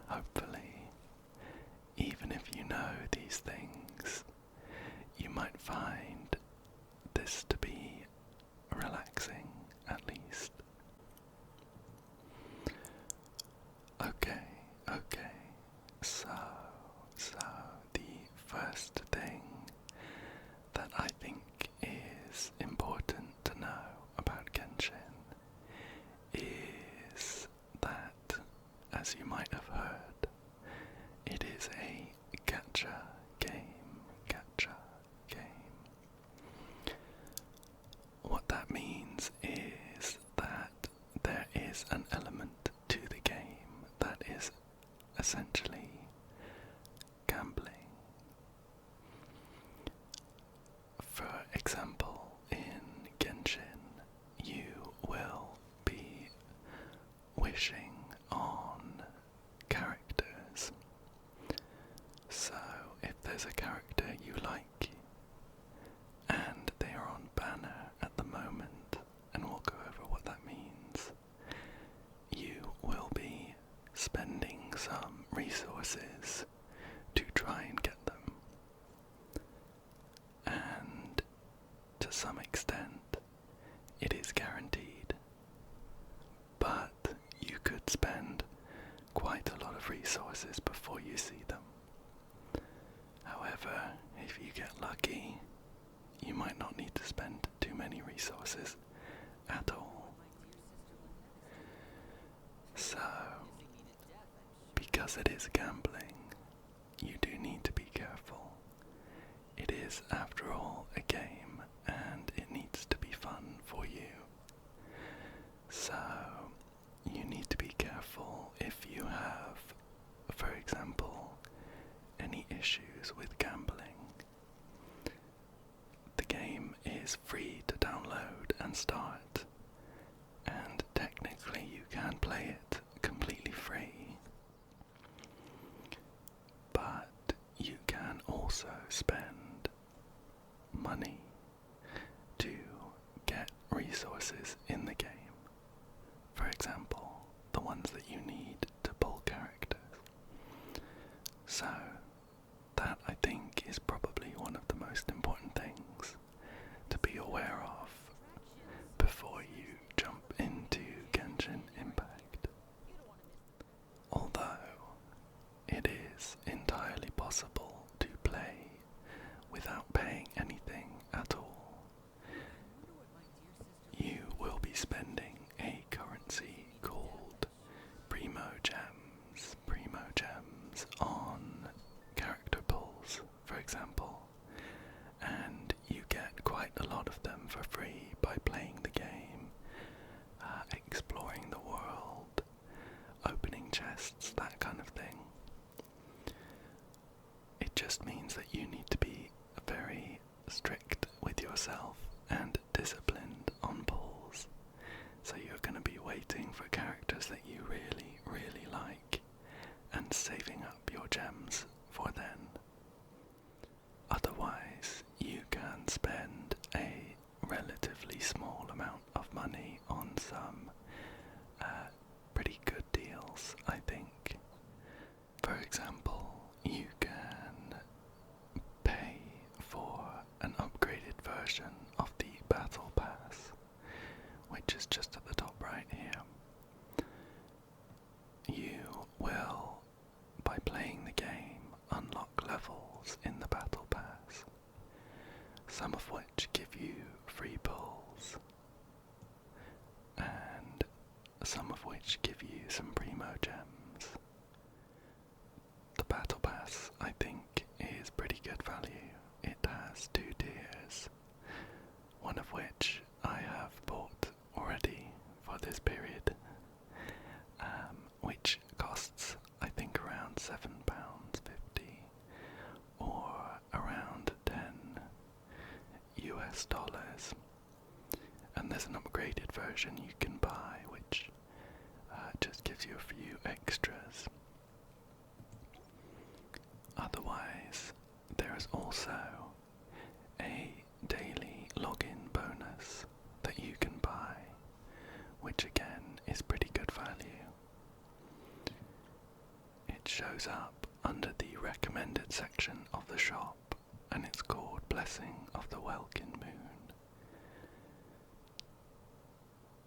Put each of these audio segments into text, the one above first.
hopefully, even if you know these things, you might find this to be relaxing, at least. Okay, so the first thing that I think is important to know about Genshin is that, as you might have heard, it is a gacha game. What that means is that there is an element to the game that is essentially gambling. For example, in Genshin, you will be wishing on characters. So, if there's a character you like, and they are on banner at the moment, and we'll go over what that means, you will be spending some resources to try and get them. And to some extent, it is guaranteed. But you could spend quite a lot of resources before you see them. However, if you get lucky, you might not need to spend too many resources at all. So, because it is gambling, you do need to be careful. It is, after all, a game, and it needs to be fun for you. So, you need to be careful if you have, for example, any issues with gambling. The game is free to download and start, and technically you can play it completely free. But you can also spend money to get resources in the game. For example, the ones that you need to pull characters. So, that I think is probably one of the most important things to be aware of before you jump into Genshin Impact. Although it is entirely possible to play without paying anything at all, you will be spending a currency called Primo Gems on character pulls, for example, and you get quite a lot of them for free by playing the game, exploring the world, opening chests, that kind of thing. It just means that you need to be very strict with yourself and disciplined on pulls. So you're going to be waiting for characters that you really, really like and saving up your gems for then. Otherwise, you can spend a relatively small amount of money on some pretty good deals, I think. For example, you can pay for an upgraded version of the Battle Pass, which is just at the top right here. You will, by playing the game, unlock levels in the Battle Pass, some of which give you free pulls, and some of which give you some Primo Gems. The Battle Pass, I think, is pretty good value. It has 2 tiers, one of which I have bought already for this period, which costs, I think, around £7.50 or around $10. And there's an upgraded version you can buy, which just gives you a few extras. Otherwise, there is also a daily login bonus that you can buy, which again is pretty good value. shows up under the recommended section of the shop, and it's called Blessing of the Welkin Moon.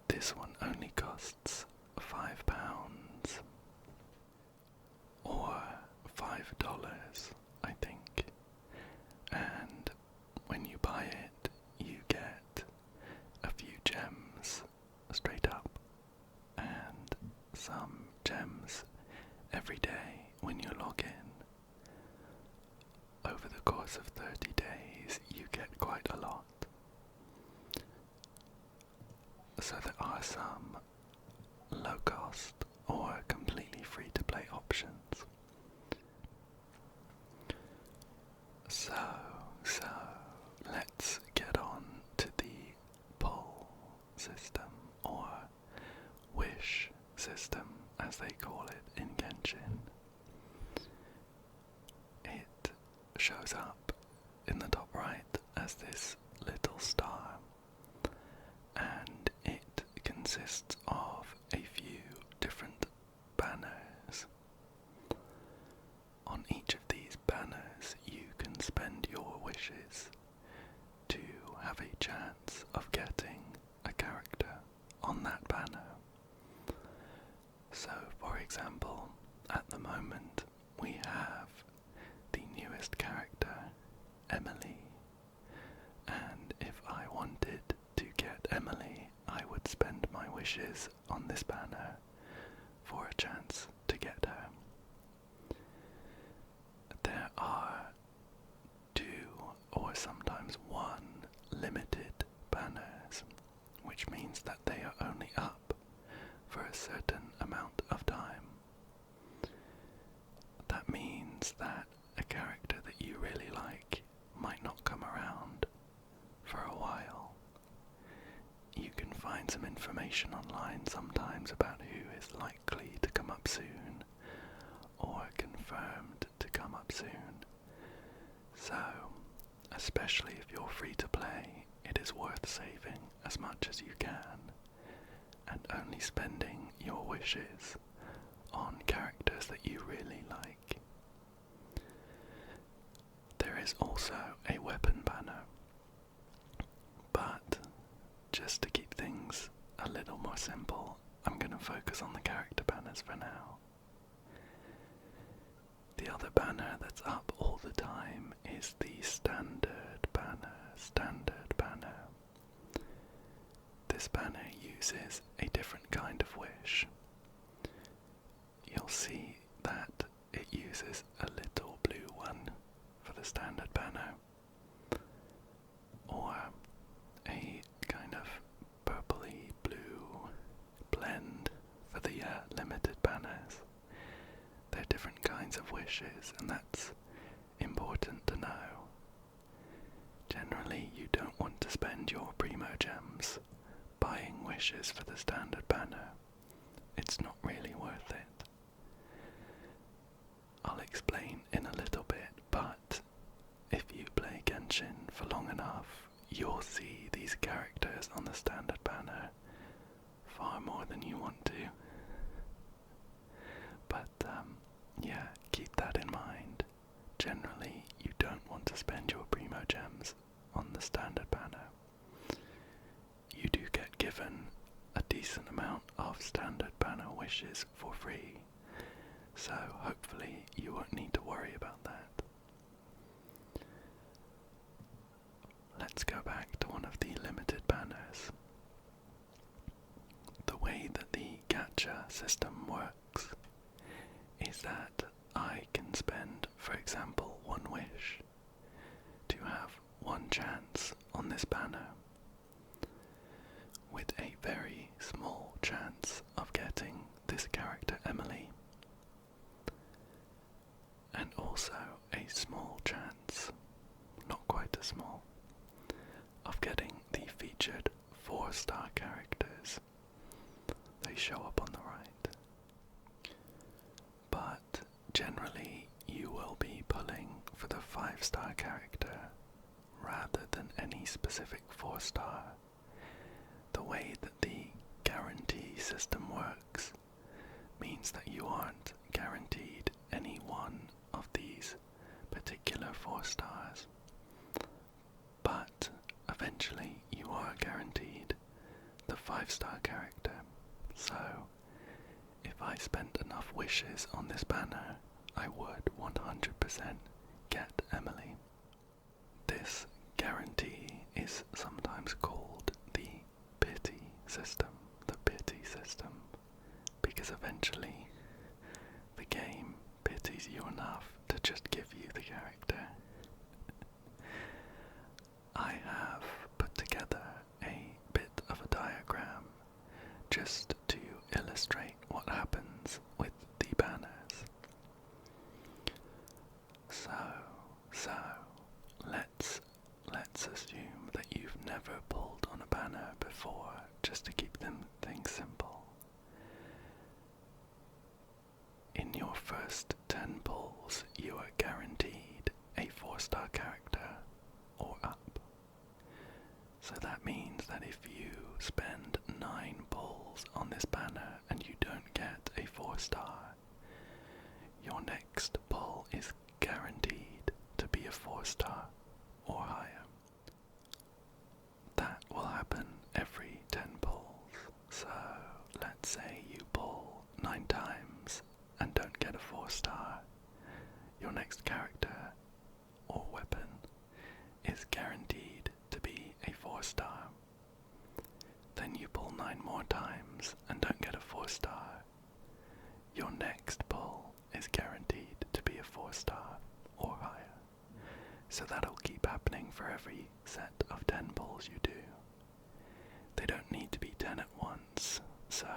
This one only costs £5 or $5, I think, and when you buy it you get a few gems straight up and some gems every day when you log in. Over the course of 30 days you get quite a lot. So there are some low cost or completely free to play options. So let's get on to the pull system, or wish system as they call it in Genshin. It shows up in the top right as this little star, and it consists of a few different banners. On each of these banners you can spend your wishes to have a chance of getting a character on that banner. So for example, at the moment we have the newest character, Emily, and if I wanted to get Emily, I would spend my wishes on this banner for a chance to get her. There are 2 or sometimes 1 limited banners, which means that they are only up for a certain amount of time. That means that a character that you really like might not come around for a while. You can find some information online sometimes about who is likely to come up soon or confirmed to come up soon. So, especially if you're free to play, it is worth saving as much as you can and only spending your wishes on characters that you really like. There is also a weapon banner, but just to keep things a little more simple, I'm going to focus on the character banners for now. The other banner that's up all the time is the standard banner. This banner uses a different kind of wish. You'll see that it uses a little blue one for the standard banner, or a kind of purpley blue blend for the limited banners. They're different kinds of wishes, and that's important to know. Generally, you don't want to spend your primo gems buying wishes for the standard banner. It's not really worth it. I'll explain in a little bit, but if you play Genshin for long enough, you'll see these characters on the standard banner far more than you want to. But yeah, keep that in mind. Generally, you don't want to spend your primo gems on the standard banner. You do get given a decent amount of standard banner wishes for free, so hopefully you won't need to worry about that. Let's go back to one of the limited banners. The way that the gacha system works is that I can spend, for example, 1 wish to have 1 chance on this banner, with a very small chance of getting this character Emily, and also a small chance, not quite as small, of getting the featured 4-star characters. They show up on the right. But generally you will be pulling for the 5-star character rather than any specific 4-star. The way that the guarantee system works means that you aren't guaranteed any stars. But eventually you are guaranteed the 5-star character. So if I spent enough wishes on this banner, I would 100% get Emily. This guarantee is sometimes called the pity system, because eventually the game pities you enough to just give you the character. I have put together a bit of a diagram just to illustrate what happens with the banners. So let's assume that you've never pulled on a banner before, just to keep things simple. In your first 10 pulls, you are guaranteed a 4-star character or up. So that means that if you spend 9 pulls on this banner and you don't get a 4-star, your next pull is guaranteed to be a 4-star or higher. That will happen every 10 pulls. So let's say you pull 9 times and don't get a 4-star. Your next character or weapon is guaranteed to be a 4-star. Then you pull 9 more times and don't get a 4-star. Your next pull is guaranteed to be a 4-star or higher. So that'll keep happening for every set of 10 pulls you do. They don't need to be 10 at once, so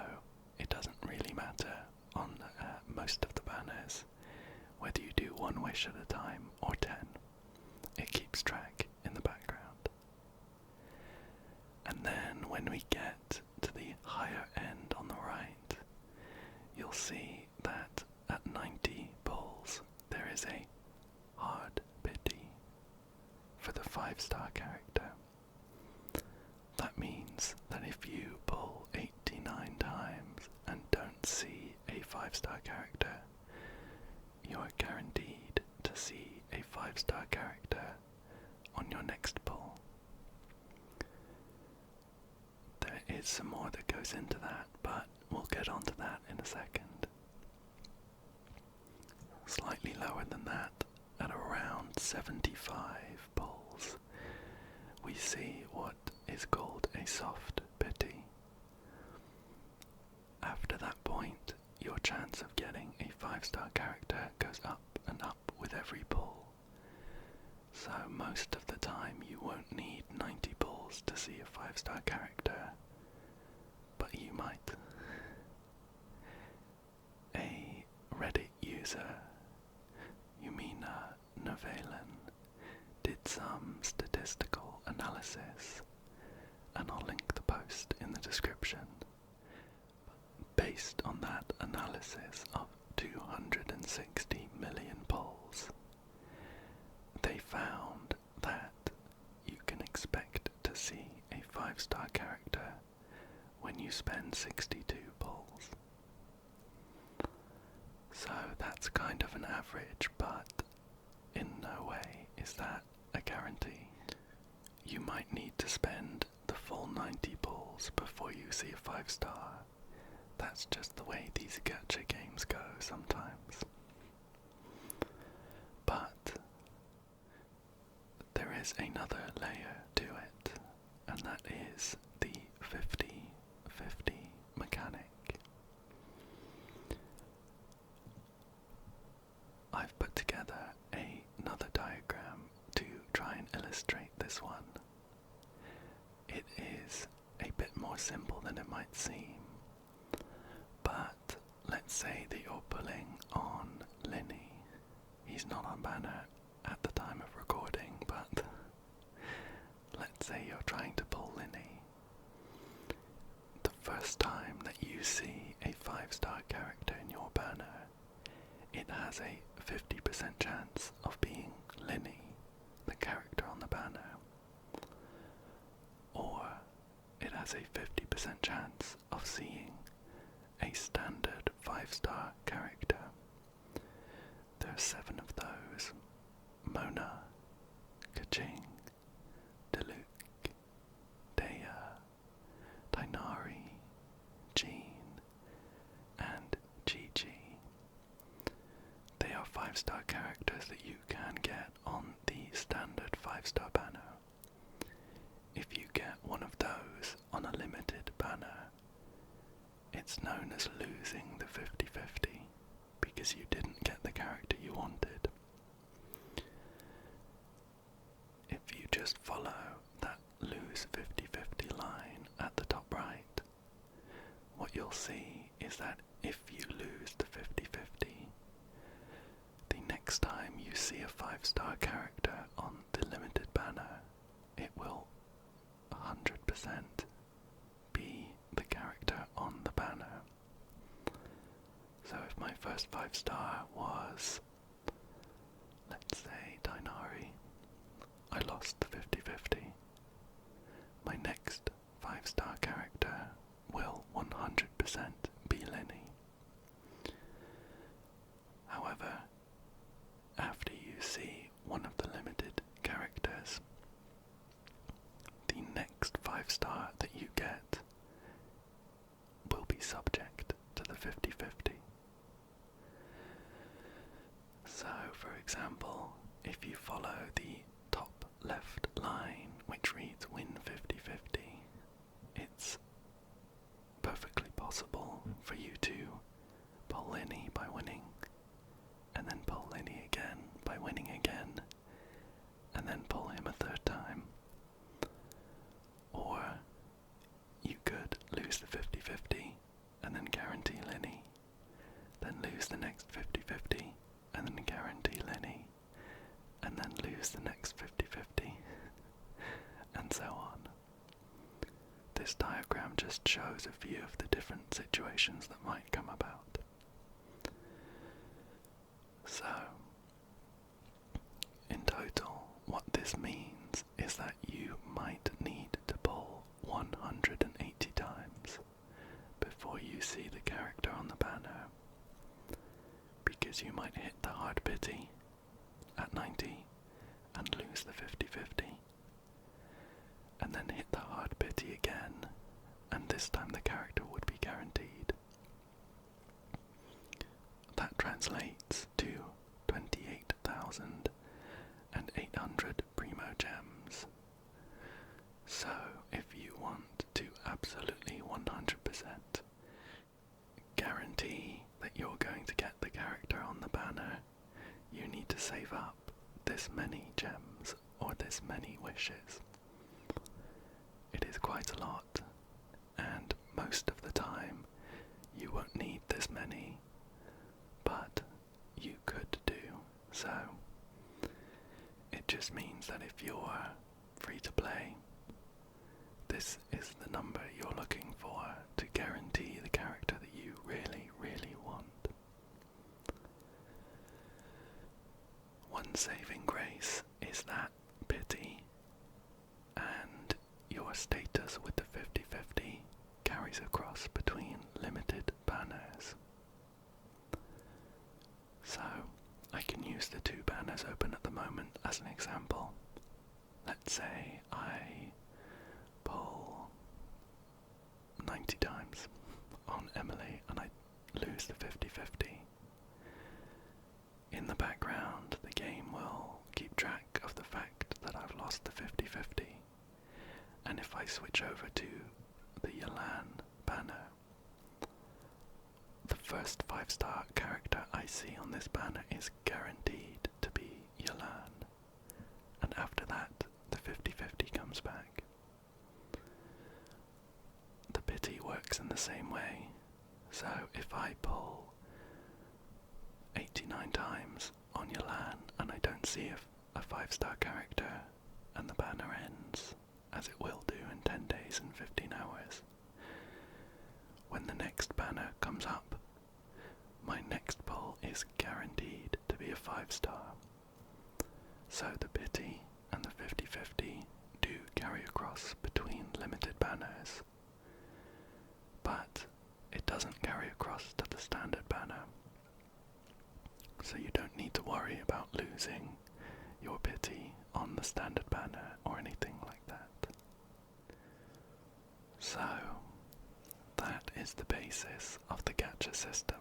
it doesn't really matter on most of the banners whether you do 1 wish at a time or 10. It keeps track in the background. And then when we get to the higher end on the right, you'll see that at 90 pulls there is a hard pity for the 5-star character. That means that if you pull 89 times and don't see a 5-star character, you are guaranteed to see a 5-star character on your next pull. There is some more that goes into that, but we'll get onto that in a second. Slightly lower than that, at around 75 pulls, we see what is called a soft pity. After that point, your chance of getting a 5-star character goes up and up with every pull. So most of the time you won't need 90 pulls to see a 5-star character, but you might. A Reddit user, Yumina Novelan, did some statistical analysis, and I'll link the post in the description. Based on that analysis of 260 million polls, they found that you can expect to see a 5-star character when you spend 62 polls. So that's kind of an average, but in no way is that a guarantee. You might need to spend the full 90 polls before you see a 5-star. That's just the way these gacha games go sometimes. But there is another layer to it, and that is the 50-50 mechanic. I've put together another diagram to try and illustrate this one. It is a bit more simple than it might seem. But let's say that you're pulling on Linny. He's not on banner at the time of recording, but let's say you're trying to pull Linny. The first time that you see a 5-star character in your banner, it has a 50% chance of being Linny, the character on the banner. Or it has a 50% chance of seeing a standard 5-star character. There are 7 of those: Mona, Ching, Diluc, Dea, Tainari, Jean, and Chi-Chi. They are 5-star characters that you can get on the standard 5-star banner. If you get one of those on a limited banner, it's known as losing the 50-50 because you didn't get the character you wanted. If you just follow that lose 50-50 line at the top right, what you'll see is that if you lose the 50-50, the next time you see a 5-star character on the limited banner, it will 100% be the character on the banner. So if my first 5-star was, let's say, Tainari, I lost the 50-50. My next 5-star character will 100% be Lenny. However, after you see one of the limited characters, the next 5-star that you get will be subject to the 50-50. So, for example, if you follow the top left line, which reads win 50-50, it's perfectly possible for you to pull Lenny by winning, and then pull Lenny again by winning again, and then pull him a third time. Or you could lose the 50-50 and then guarantee Lenny, then lose the next 50-50 and then guarantee Lenny, and then lose the next 50-50, and so on. This diagram just shows a few of the different situations that might come about. So, in total, what this means is that you might need to pull 180 times before you see the character on the banner, because you might hit the hard pity at 90 and lose the 50-50, and then hit the hard pity again, and this time the character would be guaranteed. That translates to 28,800 Primo Gems. So, if you want to absolutely 100% guarantee that you're going to get the character on the banner, you need to save up this many gems or this many wishes. It is quite a lot, and most of the time you won't need this many, but you could do. So it just means that if you're free to play, this is the number you're looking for to guarantee the character that you really, really want. One saving grace is that pity, and your status with the 50-50 carries across between limited banners. So, I can use the two banners open at the moment as an example. Let's say I pull 90 times on Emily and I lose the 50-50. In the background, the game will keep track of the fact that I've lost the 50-50. And if I switch over to the Yelan banner, the first 5-star character I see on this banner is guaranteed to be Yelan, and after that the 50-50 comes back. The pity works in the same way, so if I pull 89 times on Yelan and I don't see a 5-star character and the banner ends, as it will do in 10 days and 15 hours, when the next banner comes up, my next pull is guaranteed to be a 5-star. So the pity and the 50-50 do carry across between limited banners, but it doesn't carry across to the standard banner. So you don't need to worry about losing your pity on the standard banner or anything like that. So, that is the basis of the gacha system.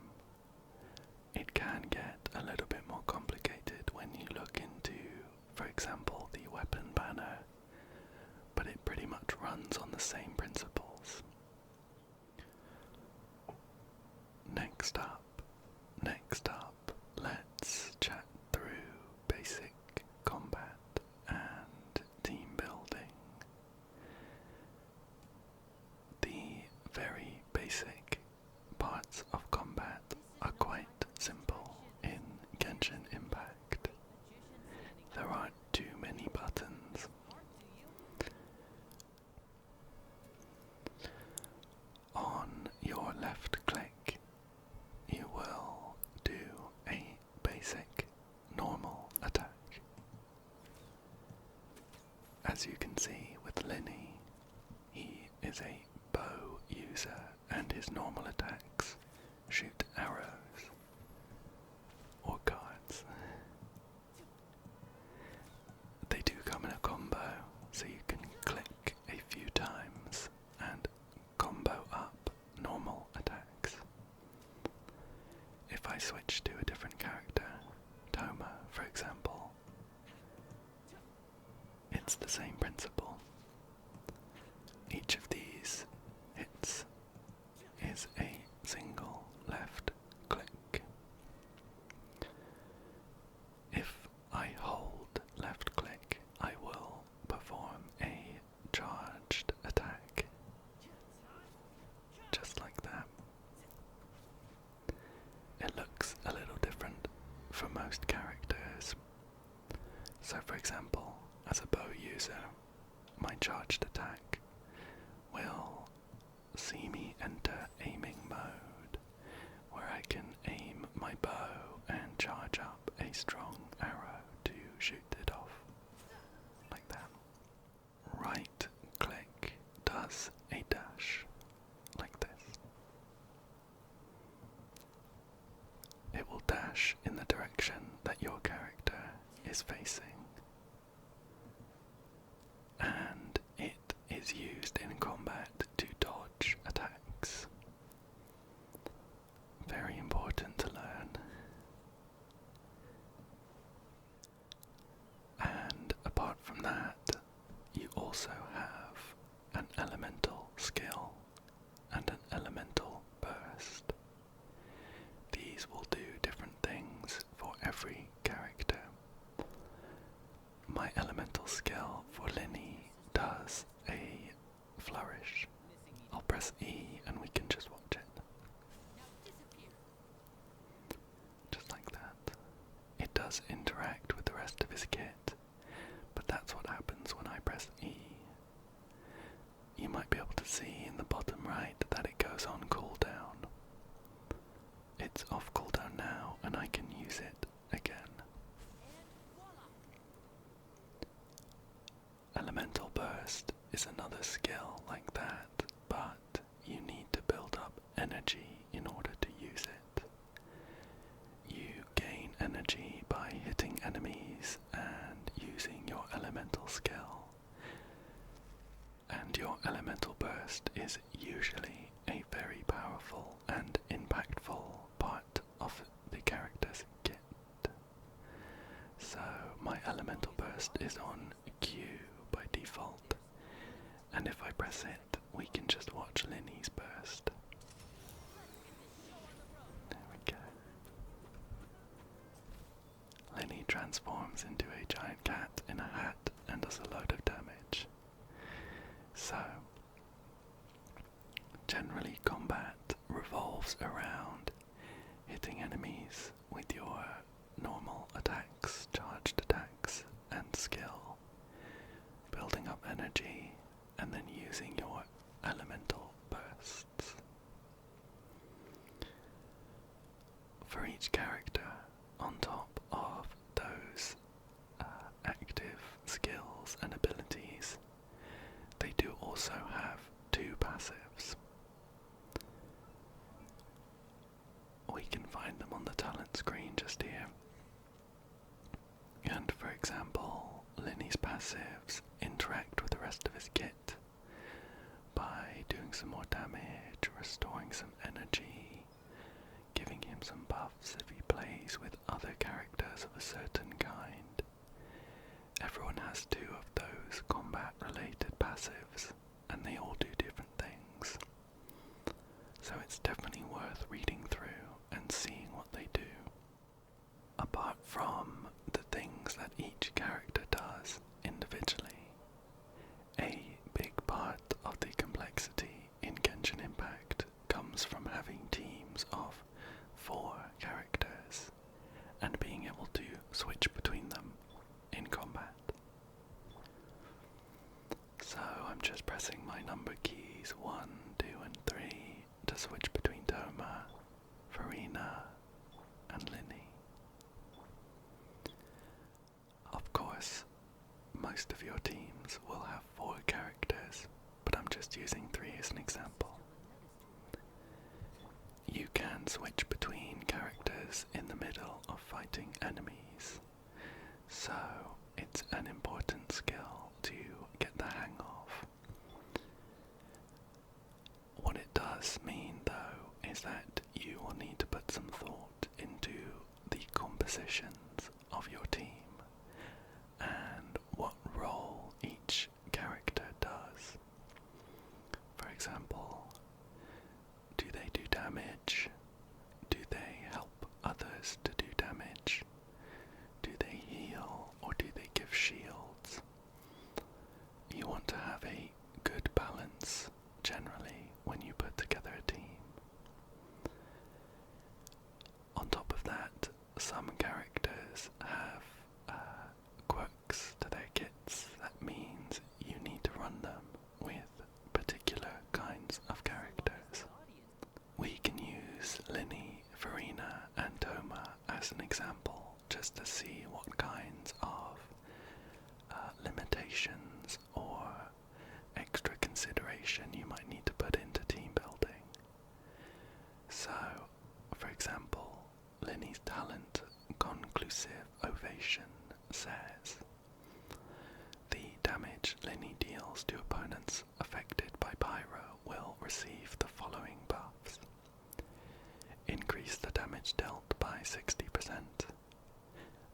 It can get a little bit more complicated when you look into, for example, the weapon banner, but it pretty much runs on the same principles. Next up, let's chat through basic combat and team building. The very basic parts of combat are quite simple in Genshin Impact. There aren't too many buttons. On your left click, you will do a basic normal attack. As you can see with Linny, he is a bow user and his normal attacks shoot arrows or cards. They do come in a combo, so you can click a few times and combo up normal attacks. If I switch to a different character, Toma for example, it's the same principle. Each of these hits is a single left click. If I hold left click, I will perform a charged attack. Just like that. It looks a little different for most characters. So for example, as a bow user, my charged attack will see me enter aiming mode, where I can aim my bow and charge up a strong arrow to shoot it off, like that. Right click does a dash, like this. It will dash in the direction that your character is facing, and it is used in combat to dodge attacks. Very important to learn. And apart from that, you also have an elemental skill and an elemental burst. These will do different things for every character. My elemental skill for Linny does a flourish. I'll press E and we can just watch it. Just like that. It does interact with the rest of his kit, but that's what happens when I press E. You might be able to see in the bottom right that it goes on cooldown. It's off cooldown now and I can use it again. Elemental burst is another skill like that, but you need to build up energy in order to use it. You gain energy by hitting enemies and using your elemental skill. And your elemental burst is usually a very powerful and impactful part of the character's kit. So my elemental burst is on Q by default, and if I press it, we can just watch Linny's burst. There we go. Linny transforms into a giant cat in a hat and does a load of damage. So, generally combat revolves around hitting enemies with your normal attacks, charged attacks, and skill, building up energy, and then using your elemental bursts. For each character, on top of those active skills and abilities, they do also have two passives. We can find them on the talent screen just here. And for example, Linny passives interact with the rest of his kit by doing some more damage, restoring some energy, giving him some buffs if he plays with other characters of a certain kind. Everyone has 2 of those combat-related passives, and they all do different things. So it's definitely worth reading through and seeing what they do. Apart from the things that each character does individually, a big part of the complexity in Genshin Impact comes from having teams of 4 characters and being able to switch between them in combat. So I'm just pressing my number keys 1, 2 and 3 to switch between Toma, Farina and Linny. Of course, most of your teams will have 4 characters, but I'm just using 3 as an example. You can switch between characters in the middle of fighting enemies, so it's an important skill to get the hang of. What it does mean, though, is that you will need to put some thought into the compositions of your team and what role each character does. For example, do they do damage? Do they help others to do damage? Do they heal or do they give shields? You want to have a good balance generally when you put together a team. On top of that, some characters have quirks to their kits. That means you need to run them with particular kinds of characters. We can use Linny, Farina and Toma as an example just to see what kinds of limitations or extra consideration you might need to put into team building. So, for example, Linny's talent, Conclusive Ovation, says the damage Linny deals to opponents affected by Pyro will receive the following buffs. Increase the damage dealt by 60%,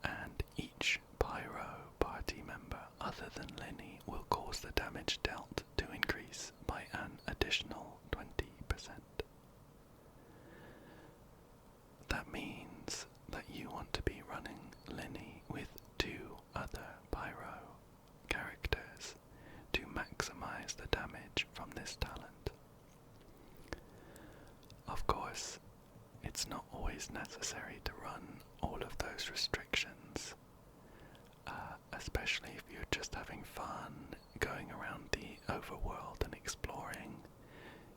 and each Pyro party member other than Linny will cause the damage dealt to increase by an additional 20%. That means that you want to be running Linny with 2 other Pyro characters to maximize the damage from this talent. Of course, it's not always necessary to run all of those restrictions, especially if you're just having fun going around the overworld and exploring.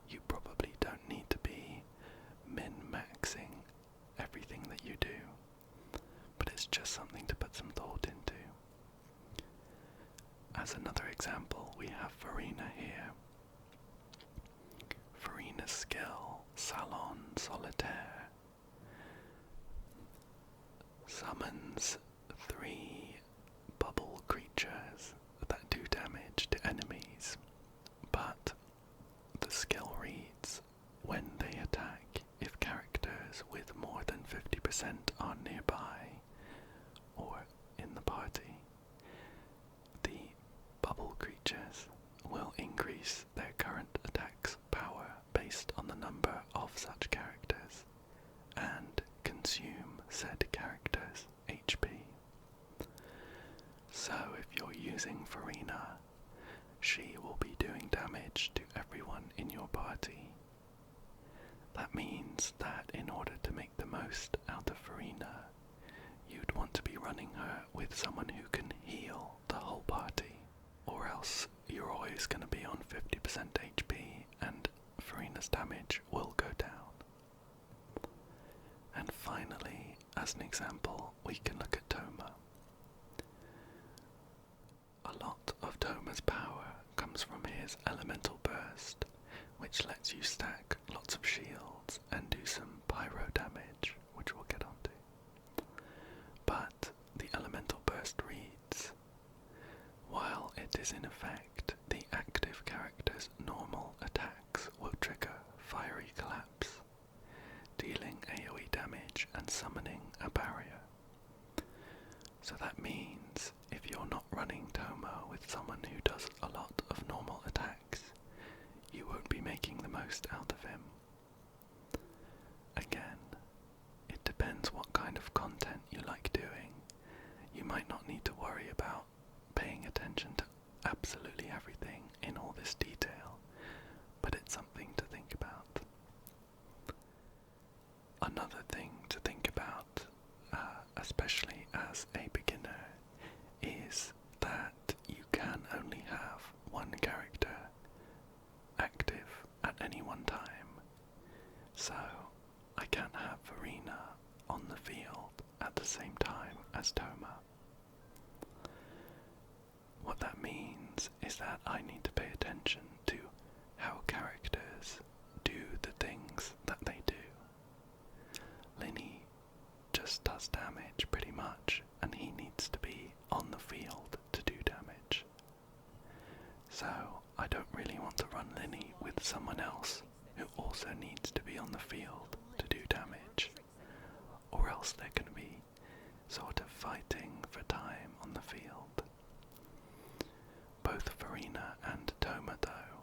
You probably don't need to be min-maxing everything that you do, but it's just something to put some thought into. As another example, we have Farina here. Farina's skill, Salon Solitaire, summons 3 bubble creatures that do damage to enemies, but the skill reads, when they attack, if characters with more than 50% are nearby or in the party, the bubble creatures will increase their current attack's power based on the number of such characters and consume said character's HP. So if you're using Farina, she will be doing damage to everyone in your party. That means that in order to make the most out of Farina, you'd want to be running her with someone who can heal the whole party, or else you're always going to be on 50% HP and Farina's damage will go down. And finally, as an example, we can look at Toma. A lot of Toma's power comes from his elemental burst, which lets you stack lots of shields and do some pyro damage, which we'll get onto. But the elemental burst reads, while is in effect, the active character's normal attacks will trigger Fiery Collapse, dealing AoE damage and summoning a barrier. So that means if you're not running Toma with someone who does a lot of normal attacks, you won't be making the most out of him. Again, it depends what kind of content you like doing. You might not need to worry about paying attention to absolutely everything in all this detail, but it's something to think about. Another thing to think about, especially as a beginner, is that you can only have one character active at any one time. So I can't have Verena on the field at the same time as Toma. What that means is that I need to pay attention to how characters do the things that they do. Linny just does damage pretty much, and he needs to be on the field to do damage. So I don't really want to run Linny with someone else who also needs to be on the field to do damage, or else they're going to be sort of fighting for time on the field. Both Verena and Toma, though,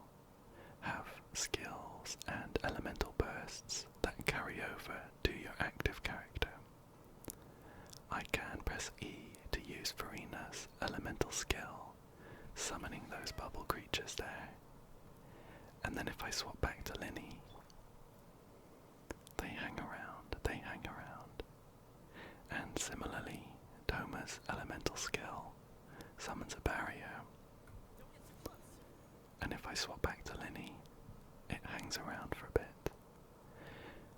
have skills and elemental bursts that carry over to your active character. I can press E to use Verena's elemental skill, summoning those bubble creatures there. And then if I swap back to Linny, they hang around. And similarly, Toma's elemental skill summons a barrier. And if I swap back to Linny, it hangs around for a bit.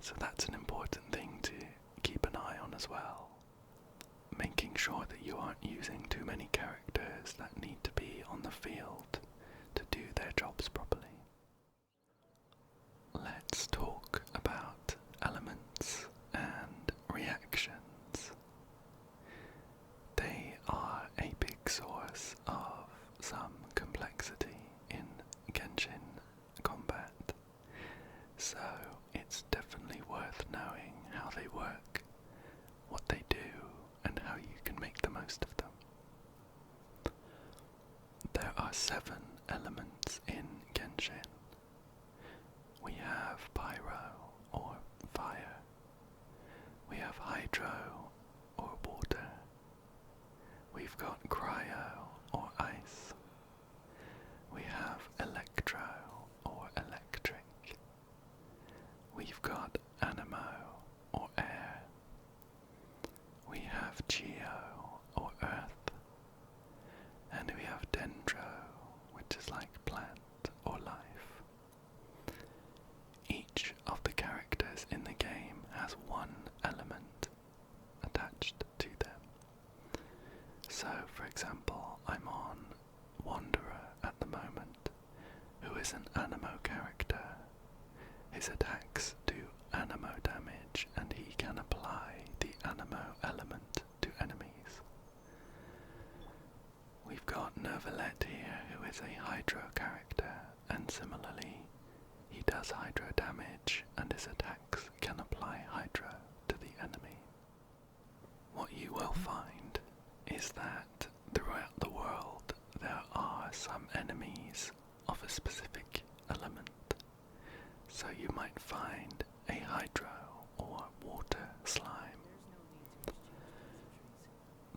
So that's an important thing to keep an eye on as well. Making sure that you aren't using too many characters that need to be on the field to do their jobs properly. Let's talk about elements and reactions. They are a big source of some complexity in Genshin combat, so it's definitely worth knowing how they work, what they do, and how you can make the most of them. There are 7 elements in Genshin. We have Pyro, or fire. We have Hydro, or water. We've got Cryo, or ice. We have Electro, or electric. We've got Anemo, or air. We have Geo, or earth. And we have Dendro, which is like plant or life. Each of the characters in the game has one element attached to them. So, for example, I'm on Wanderer at the moment, who is an Anemo character. His attacks do Anemo damage, and he can apply the Anemo element to enemies. We've got Nervalet here, who is a Hydro character, and similarly, he does Hydro damage, and his attacks can apply Hydro to the enemy. What you will find is that throughout the world there are some enemies of a specific element. So you might find a Hydro or water slime.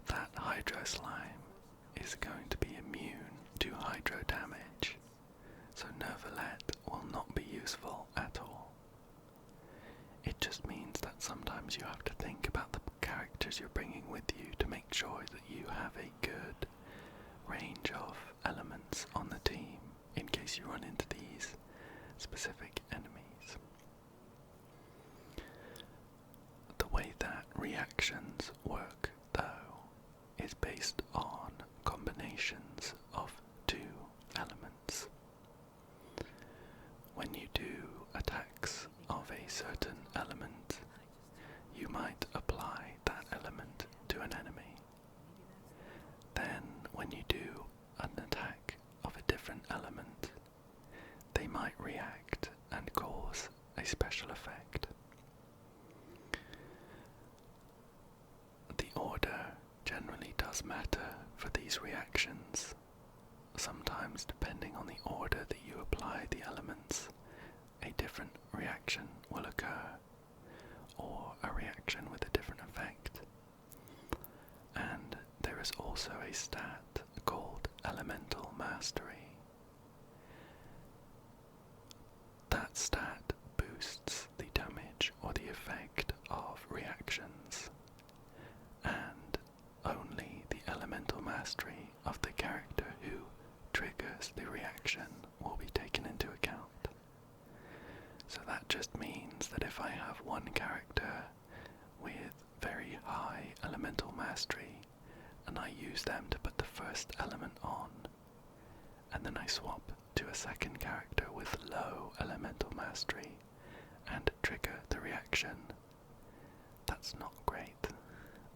That Hydro slime is going to be immune to Hydro damage, so Nervalet will not be useful at all. It just means that sometimes you have to think about the characters you're bringing with you to make sure that you have a good range of elements on the team in case you run into these specific enemies. The way that reactions work, though, is based on combinations of 2 elements. When you do attacks of a certain element, you might apply that element to an enemy. Then, when you do an attack does matter for these reactions. Sometimes, depending on the order that you apply the elements, a different reaction will occur, or a reaction with a different effect. And there is also a stat called Elemental Mastery. That stat boosts the damage or the effect of reactions, and only the elemental mastery of the character who triggers the reaction will be taken into account. So that just means that if I have one character with very high elemental mastery and I use them to put the first element on, and then I swap to a second character with low elemental mastery and trigger the reaction, that's not great.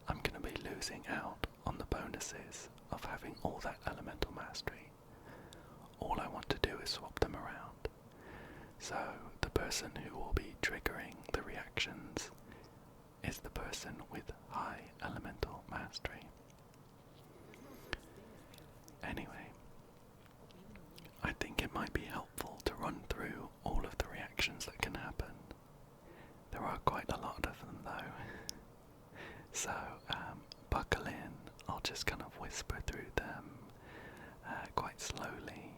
I'm going to be losing out on the bonuses of having all that elemental mastery. All I want to do is swap them around. So the person who will be triggering the reactions is the person with high elemental mastery. Anyway, I think it might be helpful to run through all of the reactions that can happen. There are quite a lot of them though. So buckle in, I'll just kind of whisper through them quite slowly.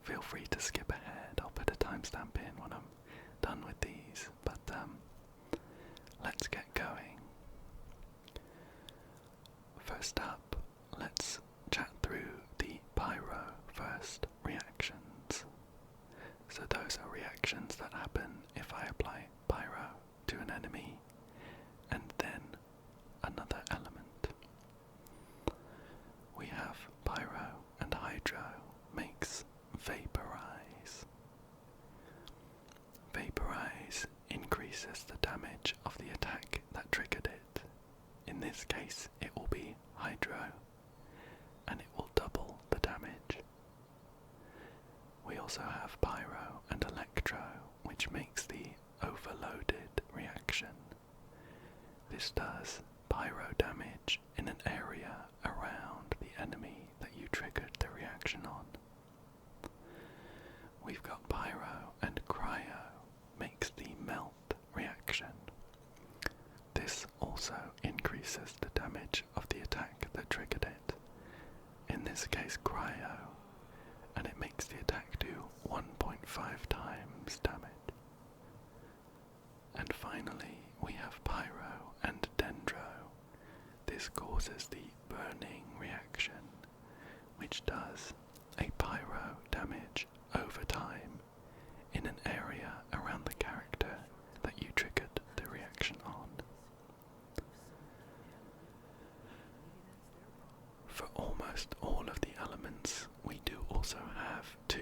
Feel free to skip ahead, I'll put a timestamp in when I'm done with these, but let's get going. First up, let's chat through the pyro first reactions. So those are reactions that happen if I apply pyro to an enemy and then another element. We have pyro and hydro makes vaporize. Vaporize increases the damage of the attack that triggered it. In this case it will be hydro, and it will double the damage. We also have pyro and electro, which makes the overloaded reaction. This does pyro damage in an area around the enemy that you triggered the reaction on. We've got pyro and cryo makes the melt reaction. This also increases the damage of the attack that triggered it. In this case cryo, and it makes the attack do 1.5 times damage. And finally, we have pyro and dendro. This causes the burning reaction, which does a pyro damage over time in an area around the character that you triggered the reaction on. For almost all of the elements, we do also have two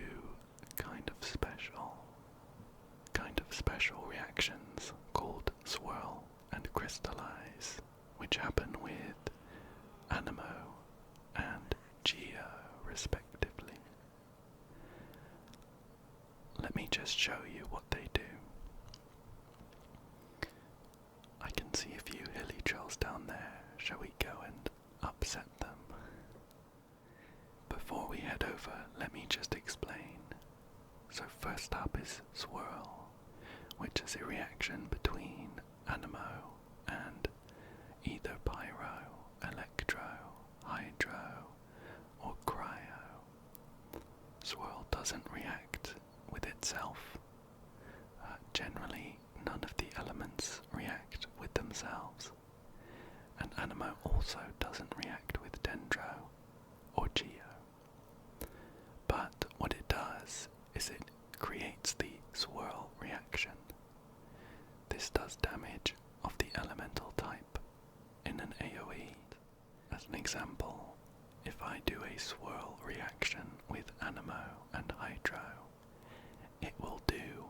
kind of special reactions called swirl and crystallize, which happen with anemo and geo respectively. Let me just show you what they do. I can see a few hilly trolls down there. Shall we go and upset them? Before we head over, let me just explain. So first up is swirl, which is a reaction between anemo and either pyro, electro, hydro, or cryo. Swirl doesn't react with itself. Generally, none of the elements react with themselves, and anemo also doesn't react with dendro or geo. But what it does is it creates the swirl reaction. This does damage of the elemental type in an AoE. As an example, if I do a swirl reaction with anemo and hydro, it will do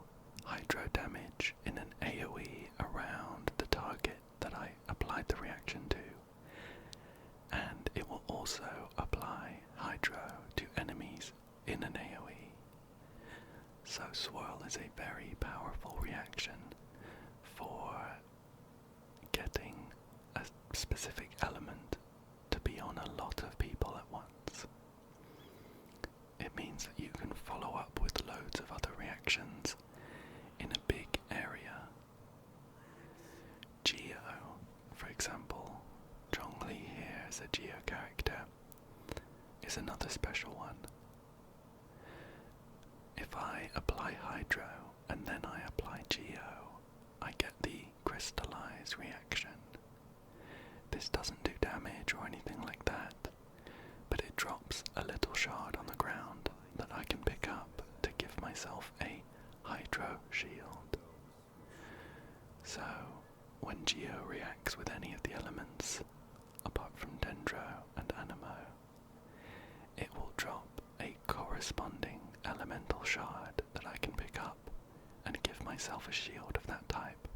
hydro damage in an AoE around the target that I applied the reaction to, and it will also apply hydro to enemies in an AoE. So swirl is a very powerful reaction for getting a specific element to be on a lot of people at once. It means that you can follow up with loads of other reactions in a big area. Geo, for example, Zhongli here as a Geo character, is another special one. If I apply Hydro and then I apply Geo, I get the crystallize reaction. This doesn't do damage or anything like that, but it drops a little shard on the ground that I can pick up to give myself a Hydro shield. So, when Geo reacts with any of the elements, apart from Dendro and Anemo, it will drop a corresponding elemental shard that I can pick up and give myself a shield of that type.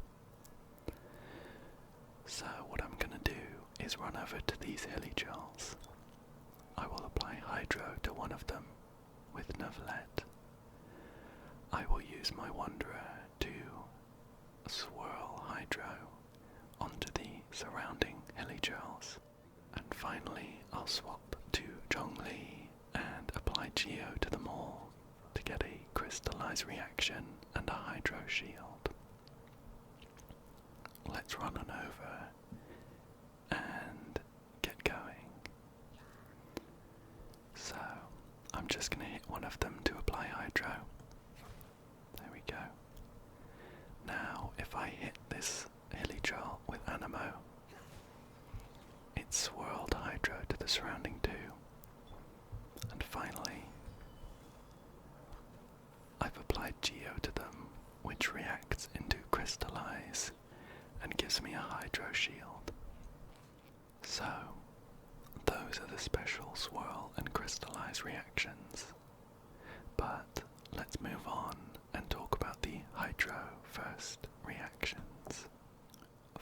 So what I'm going to do is run over to these Hilichurls. I will apply Hydro to one of them with Neuvillette. I will use my Wanderer to swirl Hydro onto the surrounding Hilichurls. And finally I'll swap to Zhongli and apply Geo to them all to get a crystallize reaction and a Hydro shield. Let's run on over and get going. So, I'm just going to hit one of them to apply Hydro. There we go. Now, if I hit this Hilichurl with Anemo, it's swirled Hydro to the surrounding two. And finally, I've applied Geo to them, which reacts into crystallize and gives me a Hydro shield. So, those are the special swirl and crystallize reactions. But let's move on and talk about the Hydro first reactions.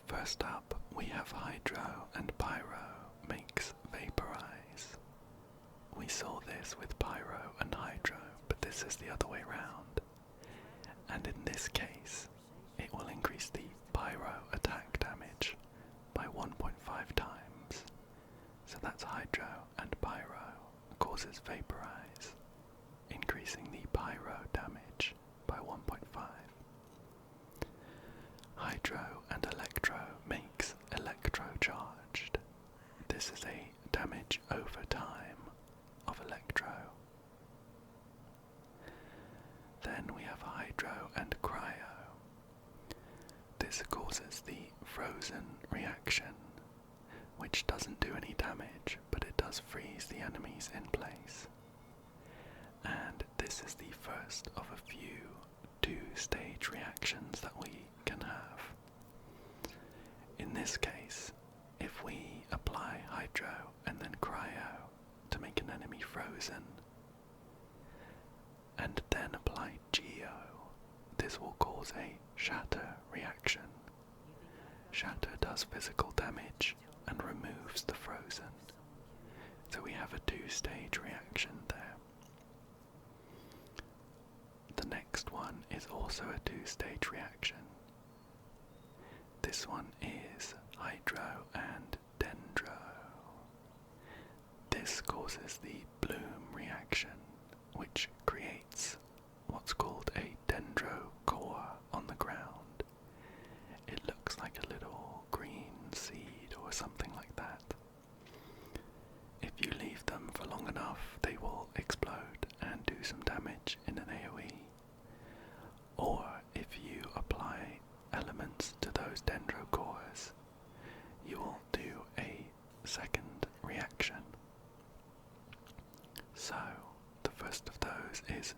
First up, we have Hydro and Pyro makes vaporize. We saw this with Pyro and Hydro, but this is the other way round. And in this case, it will increase the Pyro attack damage by 1.5 times. So that's Hydro and Pyro causes vaporize, increasing the Pyro damage by 1.5. Hydro and Electro makes electro-charged. This is a damage over time of Electro. Then we have Hydro and Cryo. This causes the frozen reaction, which doesn't do any damage, but it does freeze the enemies in place. And this is the first of a few two-stage reactions that we can have. In this case, if we apply Hydro and then Cryo to make an enemy frozen, and then apply Geo, this will cause a Shatter reaction. Shatter does physical damage and removes the frozen, so we have a two-stage reaction there. The next one is also a two-stage reaction. This one is Hydro and Dendro. This causes the bloom reaction, which creates what's called a dendro core on the ground. It looks like a little green seed or something like that. If you leave them for long enough, they will explode and do some damage in an AoE. Or if you apply elements to those dendro cores, you will do a second reaction. So, the first of those is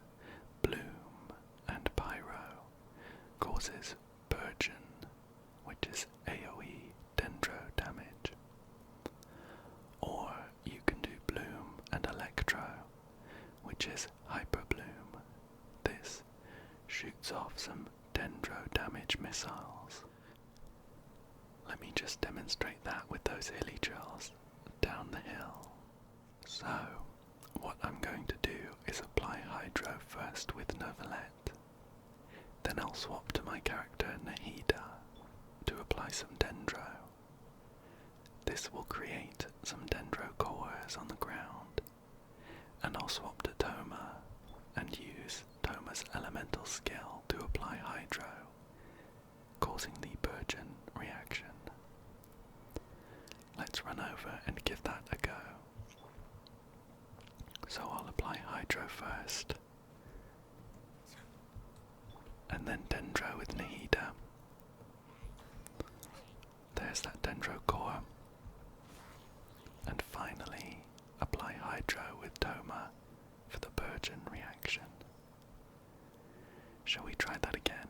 Bloom, and Pyro causes Burgeon, which is AoE dendro damage. Or you can do Bloom and Electro, which is Hyper Bloom. This shoots off some dendro damage missiles. Let me just demonstrate that with those Hilichurls down the hill. So, what I'm going to do is apply Hydro first with Neuvillette. Then I'll swap to my character Nahida to apply some Dendro. this will create some dendro cores on the ground, and I'll swap to Toma and use Toma's elemental skill to apply Hydro, causing the Burgeon reaction. Let's run over and give that a go. So I'll apply Hydro first, and then Dendro with Nahida. There's that Dendro core. And finally, apply Hydro with Toma for the Burgeon reaction. Shall we try that again?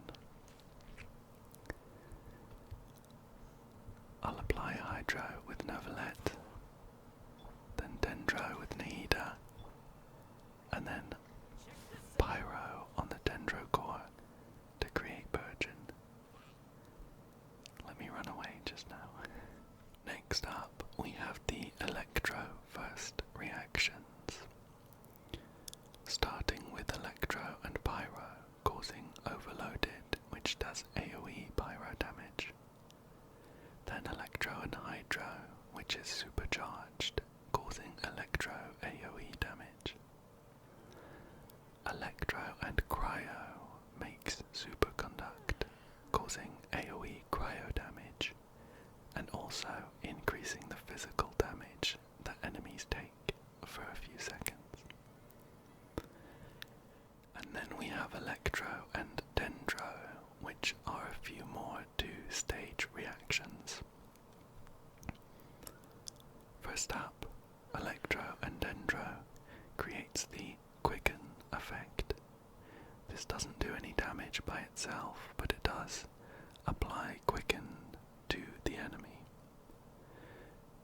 I'll apply Hydro with Novelet, then Dendro with Nahida, and then Pyro on the Dendro core to create Burgeon. Let me run away just now. Next up, we have the Electro first reactions. Starting with Electro and Pyro, causing Overloaded, which does AoE Pyro damage. Then Electro and Hydro, which is supercharged, causing Electro AoE damage. Electro and Cryo makes Superconduct, causing AoE Cryo damage, and also increasing the physical damage that enemies take for a few seconds. And then we have Electro and Dendro, which are a few more two-stage reactions. First up, Electro and Dendro creates the Quicken effect. This doesn't do any damage by itself, but it does apply Quicken to the enemy.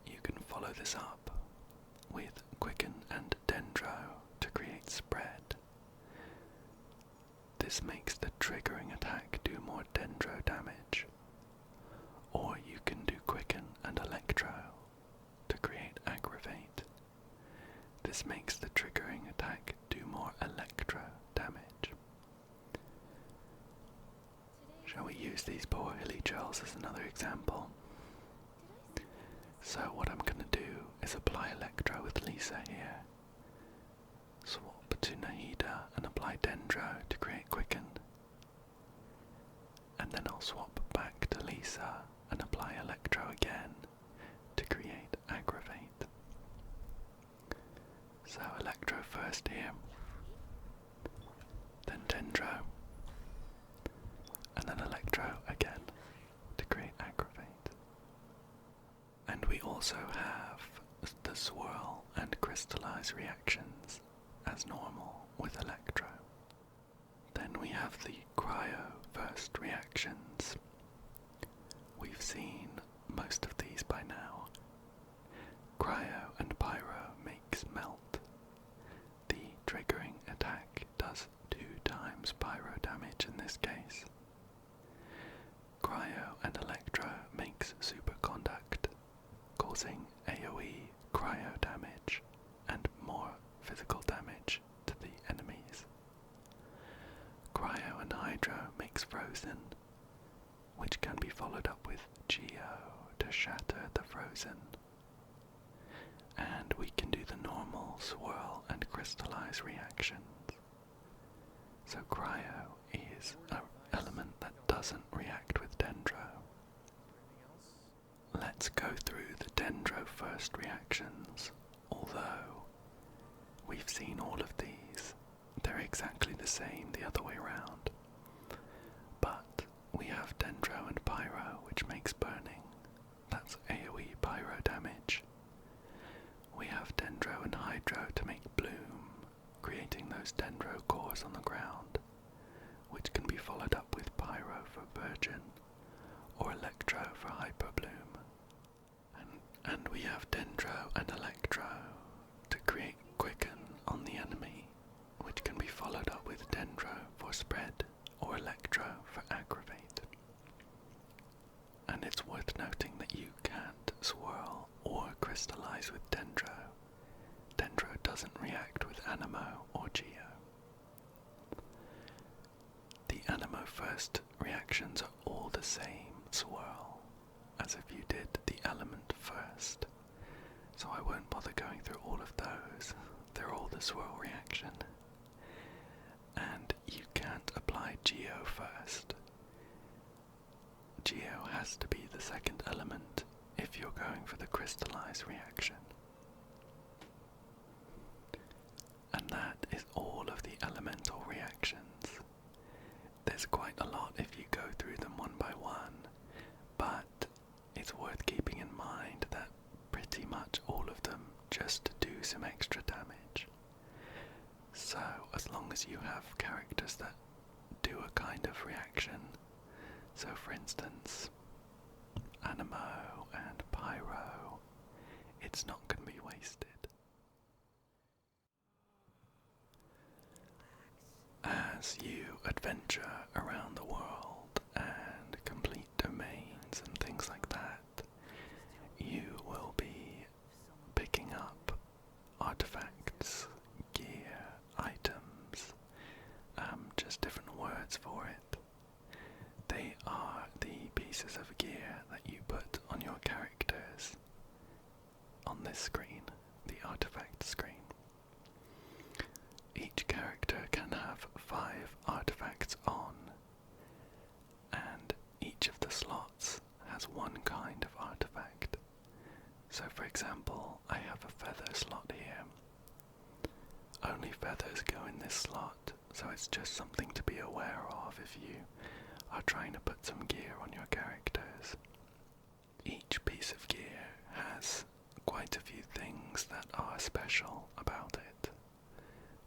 You can follow this up with Quicken and Dendro to create Spread. This makes the triggering attack do more Dendro damage. Or you can do Quicken and Electro to create Aggravate. This makes the triggering attack do more Electro damage. Shall we use these poor hilly gels as another example? So what I'm going to do is apply Electro with Lisa here, swap to Nahida and apply Dendro to create Quicken, and then I'll swap back to Lisa and apply Electro again to create Aggravate. So Electro first here, then Dendro, and then Electro again to create Aggravate. And we also have the Swirl and Crystallize reactions as normal with Electro. Then we have the Cryo first reactions. We've seen most of these by now. Cryo and Pyro makes Melt. The triggering attack does 2 times Pyro damage in this case. Cryo and Electro makes Superconduct, causing AoE Cryo damage and more physical damage to the enemies. Cryo and Hydro makes Frozen, which can be followed up with Geo to shatter the Frozen. And we can do the normal Swirl and Crystallize reactions. So Cryo is an element that doesn't react with Dendro. Let's go through the Dendro first reactions. Although we've seen all of these, they're exactly the same the other way around. But we have Dendro and Pyro, which makes Burning. That's AoE Pyro damage. We have Dendro and Hydro to make Bloom, creating those Dendro cores on the ground, which can be followed up with Pyro for Burgeon, or Electro for Hyper Bloom. And we have Dendro and Electro to create Quicken on the enemy, which can be followed up with Dendro for Spread, or Electro for Aggravate. And it's worth noting that you can't swirl or crystallize with Dendro. Dendro doesn't react with Anemo or Geo. The Anemo first reactions are all the same swirl, as if you did the element first. first, so I won't bother going through all of those. They're all the swirl reaction. And you can't apply Geo first. Geo has to be the second element if you're going for the crystallize reaction. And that is all of the elemental reactions. There's quite a lot if you go through them one by one, but it's worth keeping in mind that pretty much all of them just do some extra damage. So as long as you have characters that do a kind of reaction, so for instance Animo and Pyro, it's not going to be wasted. As you adventure around the world and complete domains and things like that, you will be picking up artifacts, gear, items, just different words for it. They are the pieces of gear that you put on your characters on this screen, the artifact screen. Each character can have 5 artifacts on, and each of the slots has one kind of artifact. So for example, I have a feather slot here. Only feathers go in this slot, so it's just something to be aware of if you are trying to put some gear on your characters. Each piece of gear has quite a few things that are special about it.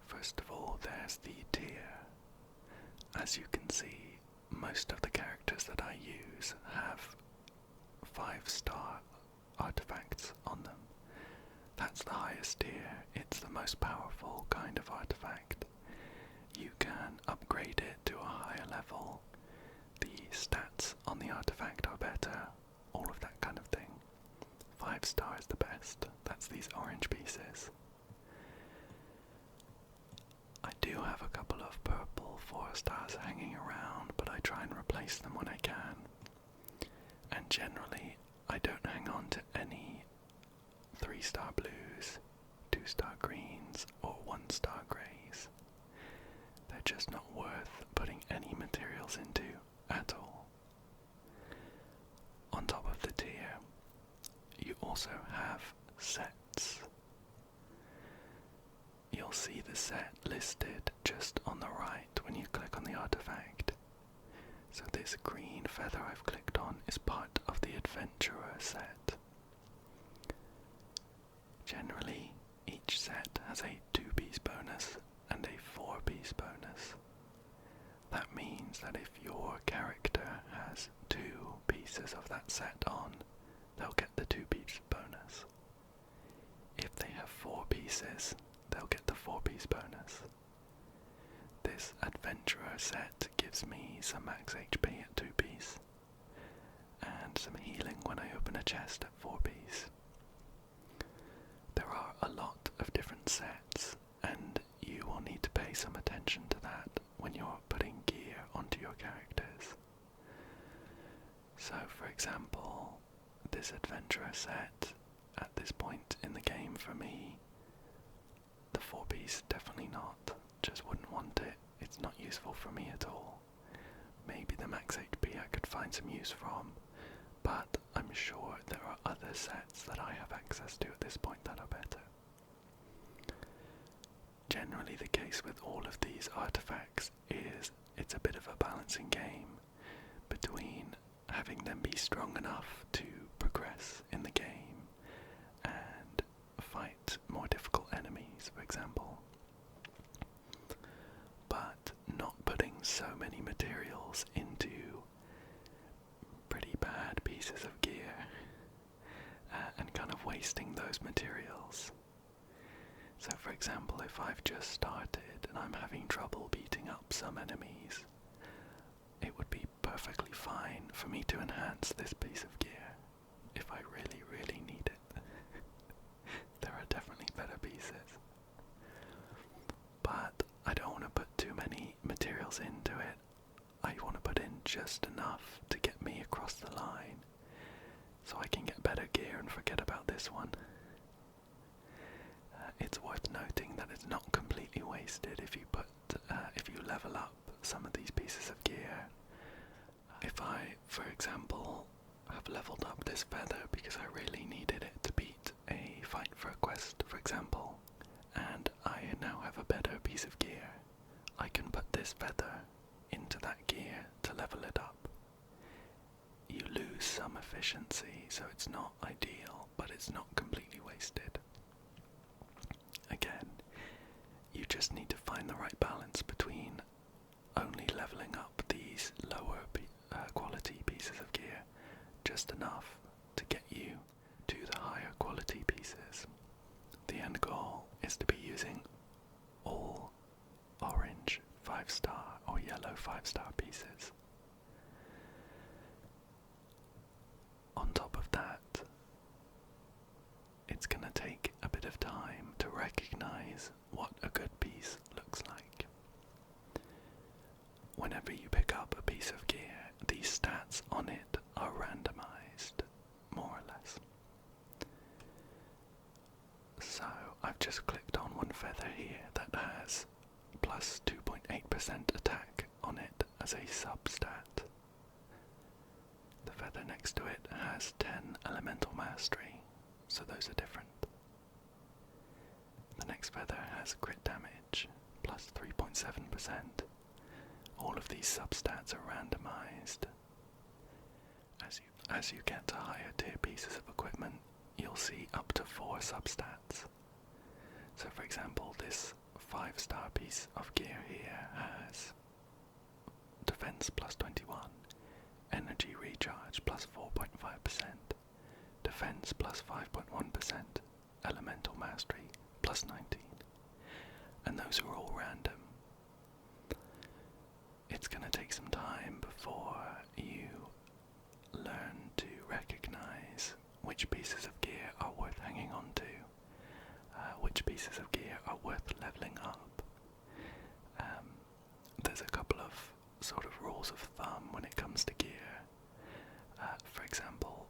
First of all, there's the tier. As you can see, most of the characters that I use have 5-star artifacts on them. That's the highest tier. It's the most powerful kind of artifact. You can upgrade it to a higher level. The stats on the artifact are better. All of that kind of thing. 5-star is the best. That's these orange pieces. I do have a couple of purple 4-stars hanging around, but I try and replace them when I can. And generally, I don't hang on to any 3-star blues, 2-star greens, or 1-star greys. They're just not worth putting any materials into at all. On top of the tier, you also have sets. You'll see the set listed just on the right when you click on the artifact. So this green feather I've clicked on is part of the Adventurer set. Generally, each set has a 2-piece bonus and a 4-piece bonus. That means that if your character has 2 pieces of that set on, they'll get the 2-piece bonus. If they have 4 pieces, they'll get the 4-piece bonus. This Adventurer set gives me some max HP at 2-piece, and some healing when I open a chest at 4-piece. There are a lot of different sets, and you will need to pay some attention to that when you're putting gear onto your characters. So for example, this Adventurer set, at this point in the game for me, the 4-piece definitely not, just wouldn't want it, it's not useful for me at all. Maybe the max HP I could find some use from, but I'm sure there are other sets that I have access to at this point that are better. Generally the case with all of these artifacts is it's a bit of a balancing game between having them be strong enough to progress in the game and fight more difficult enemies, for example, but not putting so many materials into pretty bad pieces of gear and kind of wasting those materials. So for example, if I've just started and I'm having trouble beating up some enemies, it would be perfectly fine for me to enhance this piece of gear if I really, really need it. There are definitely better pieces. But I don't want to put too many materials into it. I want to put in just enough to get me across the line, so I can get better gear and forget about wasted if you level up some of these pieces of gear. If I, for example, have leveled up this feather because I really needed it to beat a fight for a quest, for example, and I now have a better piece of gear, I can put this feather into that gear to level it up. You lose some efficiency, so it's not ideal, but it's not completely wasted. Again, you just need to find the right balance between only leveling up these lower quality pieces of gear just enough to get you to the higher quality pieces. The end goal is to be using all orange 5-star or yellow 5-star pieces. On top of that, it's going to take a bit of time to recognize what a good piece looks like. Whenever you pick up a piece of gear, these stats on it are randomized, more or less. So I've just clicked on one feather here that has plus 2.8% attack on it as a substat. The feather next to it has 10 elemental mastery, so those are different. The next feather has crit damage, plus 3.7%. All of these substats are randomized. As you get to higher tier pieces of equipment, you'll see up to 4 substats. So for example, this 5-star piece of gear here has defense plus 21, energy recharge plus 4.5%, defense plus 5.1%, elemental mastery plus 19, and those are all random. It's going to take some time before you learn to recognize which pieces of gear are worth hanging on to, which pieces of gear are worth leveling up. There's a couple of sort of rules of thumb when it comes to gear. For example,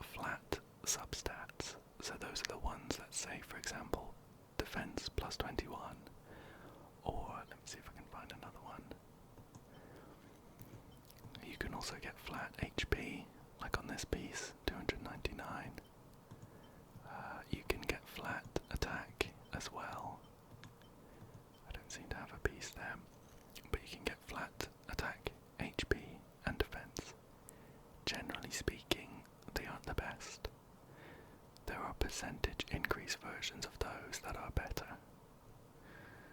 flat substats, so those are the ones that say, for example, defense plus 21, or let me see if I can find another one. You can also get flat HP, like on this piece, 299. You can get flat attack as well. I don't seem to have a piece there, but you can get flat attack, HP, and defense. Generally speaking, they aren't the best. There are percentage increase versions of those that are better.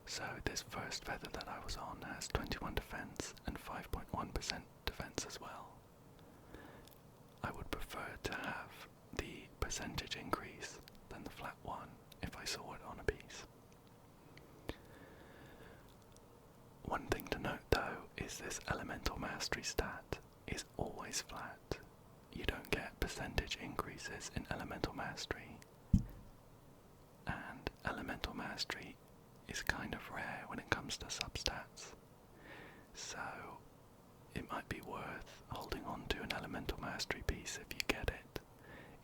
So this first feather that I was on has 21 defense and 5.1% defense as well. I would prefer to have the percentage increase than the flat one if I saw it on a piece. One thing to note though is this elemental mastery stat is always flat. You don't get percentage increases in elemental mastery, and elemental mastery is kind of rare when it comes to substats, so it might be worth holding on to an elemental mastery piece if you get it,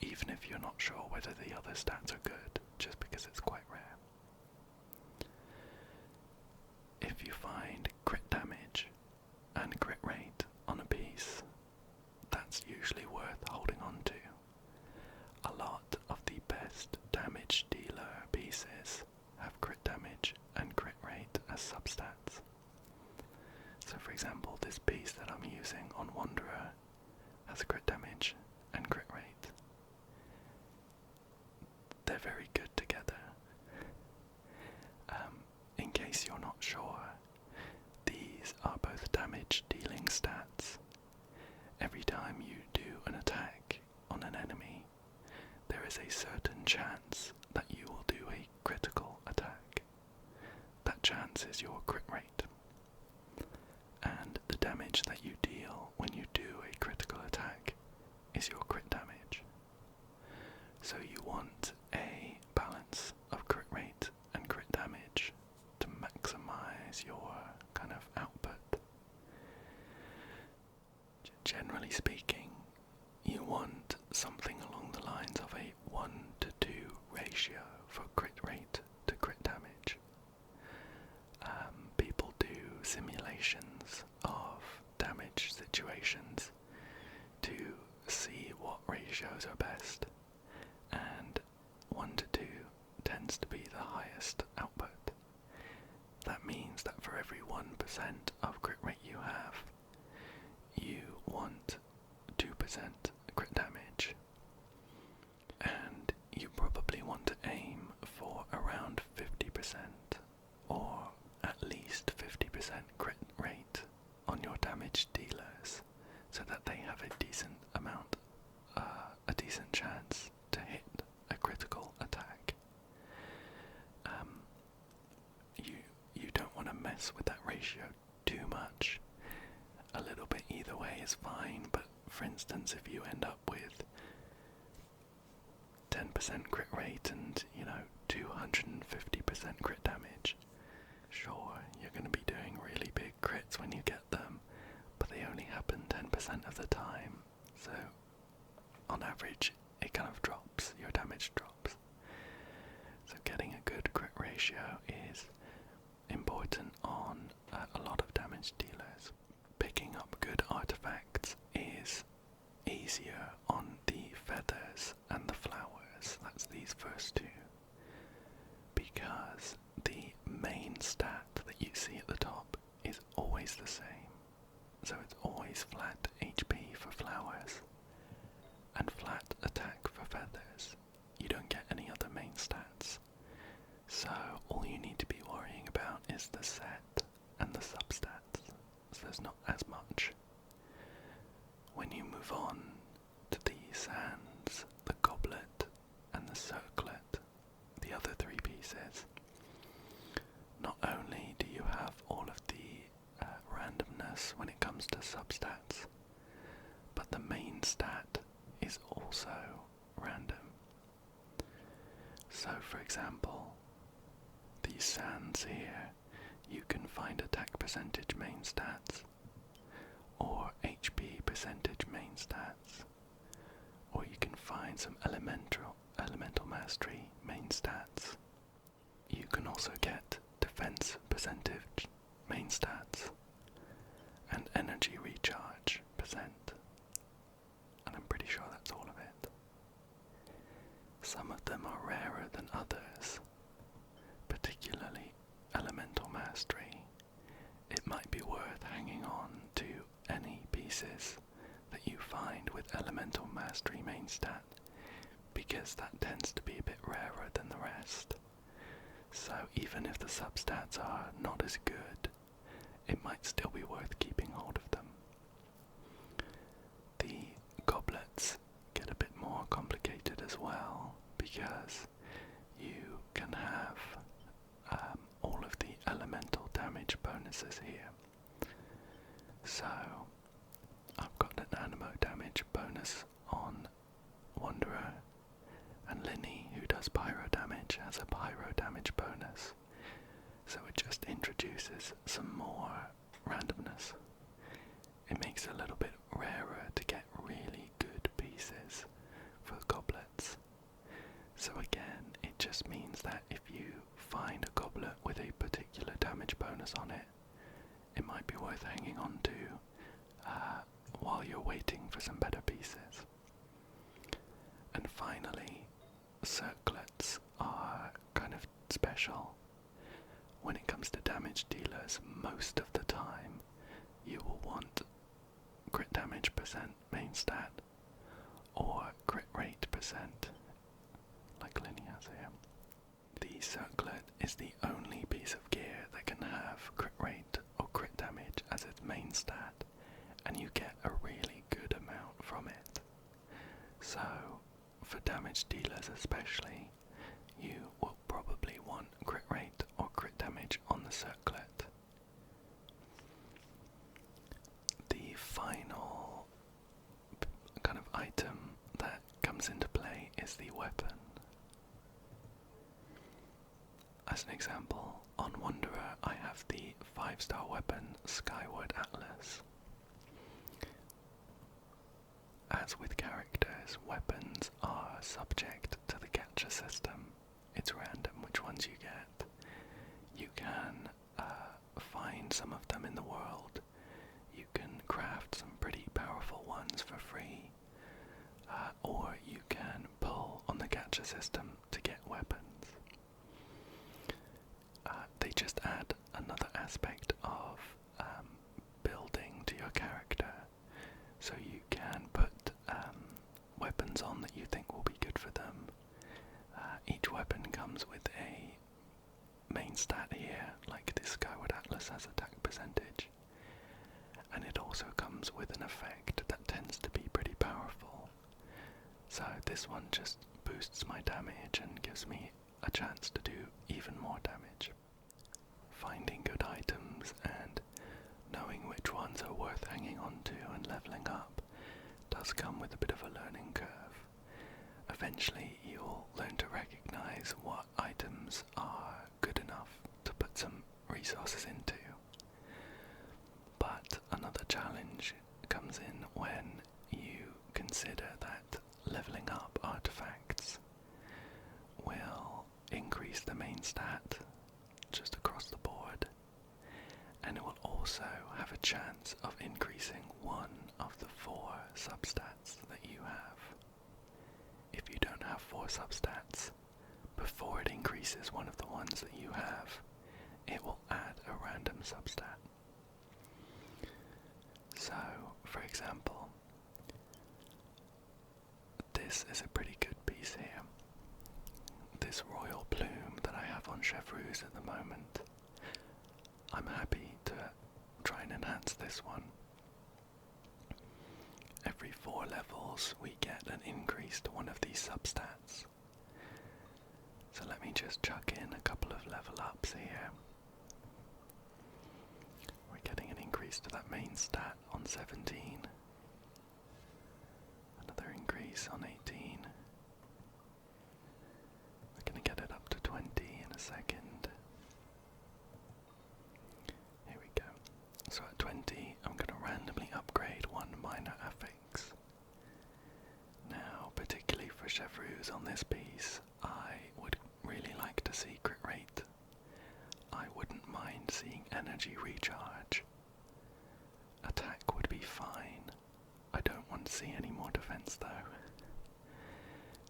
even if you're not sure whether the other stats are good, just because it's quite rare. If you find crit damage and crit rate on a piece, that's usually worth holding on to. A lot of the best damage dealer pieces have crit damage and crit rate as substats. So for example, this piece that I'm using on Wanderer has crit damage and crit rate. They're very good together. In case you're not sure, these are both damage dealing stats. Every time you do an attack on an enemy, there is a certain chance that you will do a critical attack. That chance is your crit rate. And the damage that you deal when you do a critical attack is your crit damage. So you want a balance of crit rate and crit damage to maximize your kind of output. Generally speaking, you want something along the lines of a 1:2 ratio for crit rate to crit damage. every 1% of crit rate you have, you want 2% crit damage. And you probably want to aim for around 50% or at least 50% crit rate on your damage dealers so that they have a decent amount, a decent chance to hit a critical attack. You don't want to mess with that ratio too much. A little bit either way is fine, but for instance, if you end up with 10% crit rate and, 250% crit damage, sure, you're going to be doing really big crits when you get them, but they only happen 10% of the time, so on average it kind of drops, your damage drops. So getting a good crit ratio is important on a lot of damage dealers. Picking up good artifacts is easier on the feathers and the flowers, that's these first two, because the main stat that you see at the top is always the same. So it's always flat HP for flowers and flat attack for feathers. You don't get any other main stats. So all you need to be worrying about is the set and the substats. So there's not as much. When you move on to the sands, the goblet and the circlet, the other three pieces, not only do you have all of the randomness when it comes to substats, but the main stat is also random. So for example, these sands here, you can find attack percentage main stats, or HP percentage main stats, or you can find some elemental mastery main stats. You can also get defense percentage main stats and energy recharge percent, and I'm pretty sure that's all of it. Some of them are rarer than others, particularly elemental mastery. It might be worth hanging on to any pieces that you find with elemental mastery main stat, because that tends to be a bit rarer than the rest. So even if the substats are not as good, it might still be worth keeping hold of them. The goblets get a bit more complicated as well, because you can have all of the elemental damage bonuses here. So I've got an animo damage bonus on Wanderer, and Linny, who does pyro damage, has a pyro damage bonus. So it just introduces some more randomness. It makes it a little bit rarer to get really good pieces for the goblets. So again, it just means that if you find a goblet with a particular damage bonus on it, it might be worth hanging on to while you're waiting for some better pieces. And finally, circlets are kind of special. When it comes to damage dealers, most of the time you will want crit damage percent main stat or crit rate percent, like Linny has here. The circlet is the only piece of gear that can have crit rate or crit damage as its main stat, and you get a really good amount from it. So, for damage dealers especially, you will probably want crit rate or crit damage on the circlet. The final kind of item that comes into play is the weapon. As an example, on Wanderer I have the 5-star weapon Skyward Atlas. As with characters, weapons are subject to the gacha system. It's random which ones you get. You can find some of them in the world. You can craft some pretty powerful ones for free. Or you can pull on the gacha system to get weapons. They just add another aspect main stat here, like this Skyward Atlas has attack percentage, and it also comes with an effect that tends to be pretty powerful. So this one just boosts my damage and gives me a chance to do even more damage. Finding good items and knowing which ones are worth hanging on to and leveling up does come with a bit of a learning curve. Eventually you'll learn to recognize what items are good enough to put some resources into. But another challenge comes in when you consider that leveling up artifacts will increase the main stat just across the board, and it will also have a chance of increasing one of the 4 substats that you have. If you don't have 4 substats, before it increases one of the ones that you have, it will add a random substat. So, for example, this is a pretty good piece here. This royal plume that I have on Chevreuse at the moment. I'm happy to try and enhance this one. Every 4 levels we get an increase to one of these substats. So let me just chuck in a couple of level ups here. We're getting an increase to that main stat on 17. Another increase on 18. We're going to get it up to 20 in a second. Here we go. So at 20, I'm going to randomly upgrade 1 minor affix. Now, particularly for Chevreuse on this piece, I would really like to see crit rate. I wouldn't mind seeing energy recharge. Attack would be fine. I don't want to see any more defense though.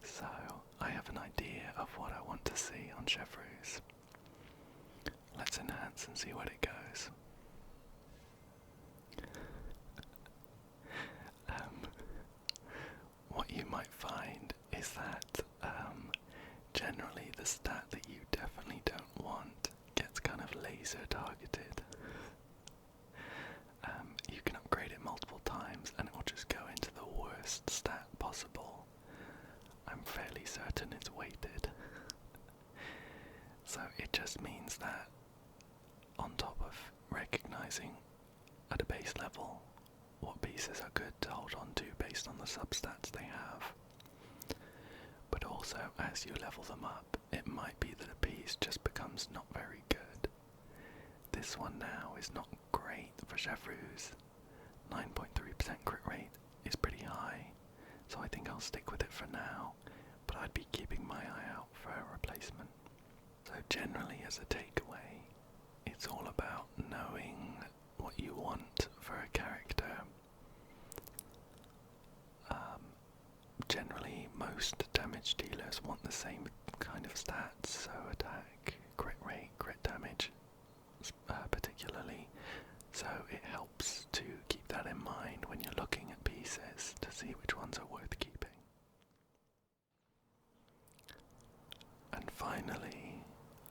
So, I have an idea of what I want to see on Chevreuse. Let's enhance and see what it goes. What you might find is that generally the stat that you definitely don't want gets kind of laser targeted. You can upgrade it multiple times and it will just go into the worst stat possible. I'm fairly certain it's weighted. So it just means that on top of recognizing at a base level what pieces are good to hold on to based on the substats they have, but also as you level them up, it might be that a piece just becomes not very good. This one now is not great for Chevreuse. 9.3% crit rate is pretty high, so I think I'll stick with it for now, but I'd be keeping my eye out for a replacement. So generally as a takeaway, it's all about knowing what you want for a character. Generally, most damage dealers want the same kind of stats, so attack, crit rate, crit damage particularly, so it helps to keep that in mind when you're looking at pieces to see which ones are worth keeping. And finally,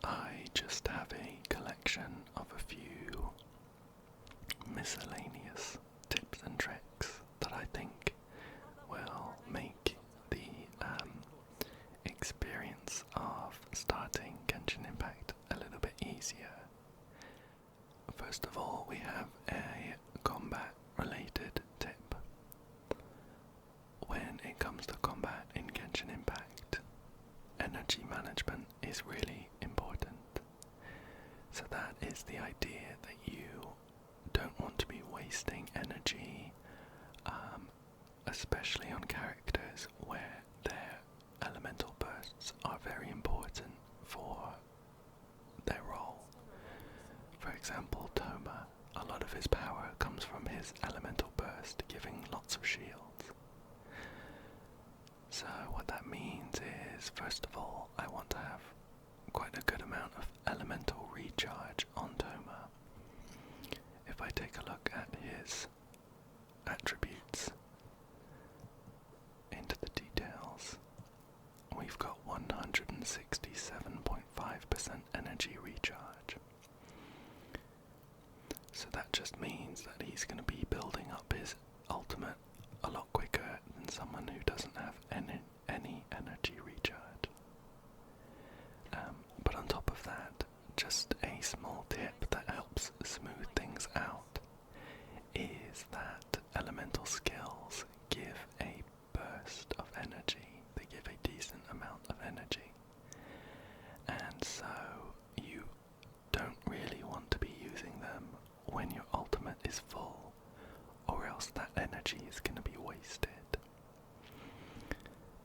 I just have a collection of a few miscellaneous tips and tricks that I think will make the experience of starting Genshin Impact a little bit easier. First of all, we have a combat related tip. When it comes to combat in Genshin Impact, energy management is really important. So that is the idea that you don't want to be wasting energy, especially on characters where their elemental bursts are very important for their role. For example, Toma, a lot of his power comes from his elemental burst, giving lots of shields. So what that means is, first of all, I want to have quite a good amount of elemental recharge on Toma. If I take a look at his attributes into the details, we we've got 167.5% energy recharge. So that just means that he's going to be building up his ultimate a lot quicker than someone who doesn't have any energy recharge. But on top of that, just a small tip that helps smooth things out is that elemental skills give a burst of energy. They give a decent amount of energy. And so you don't really want to be using them when your ultimate is full, or else that energy is going to be wasted.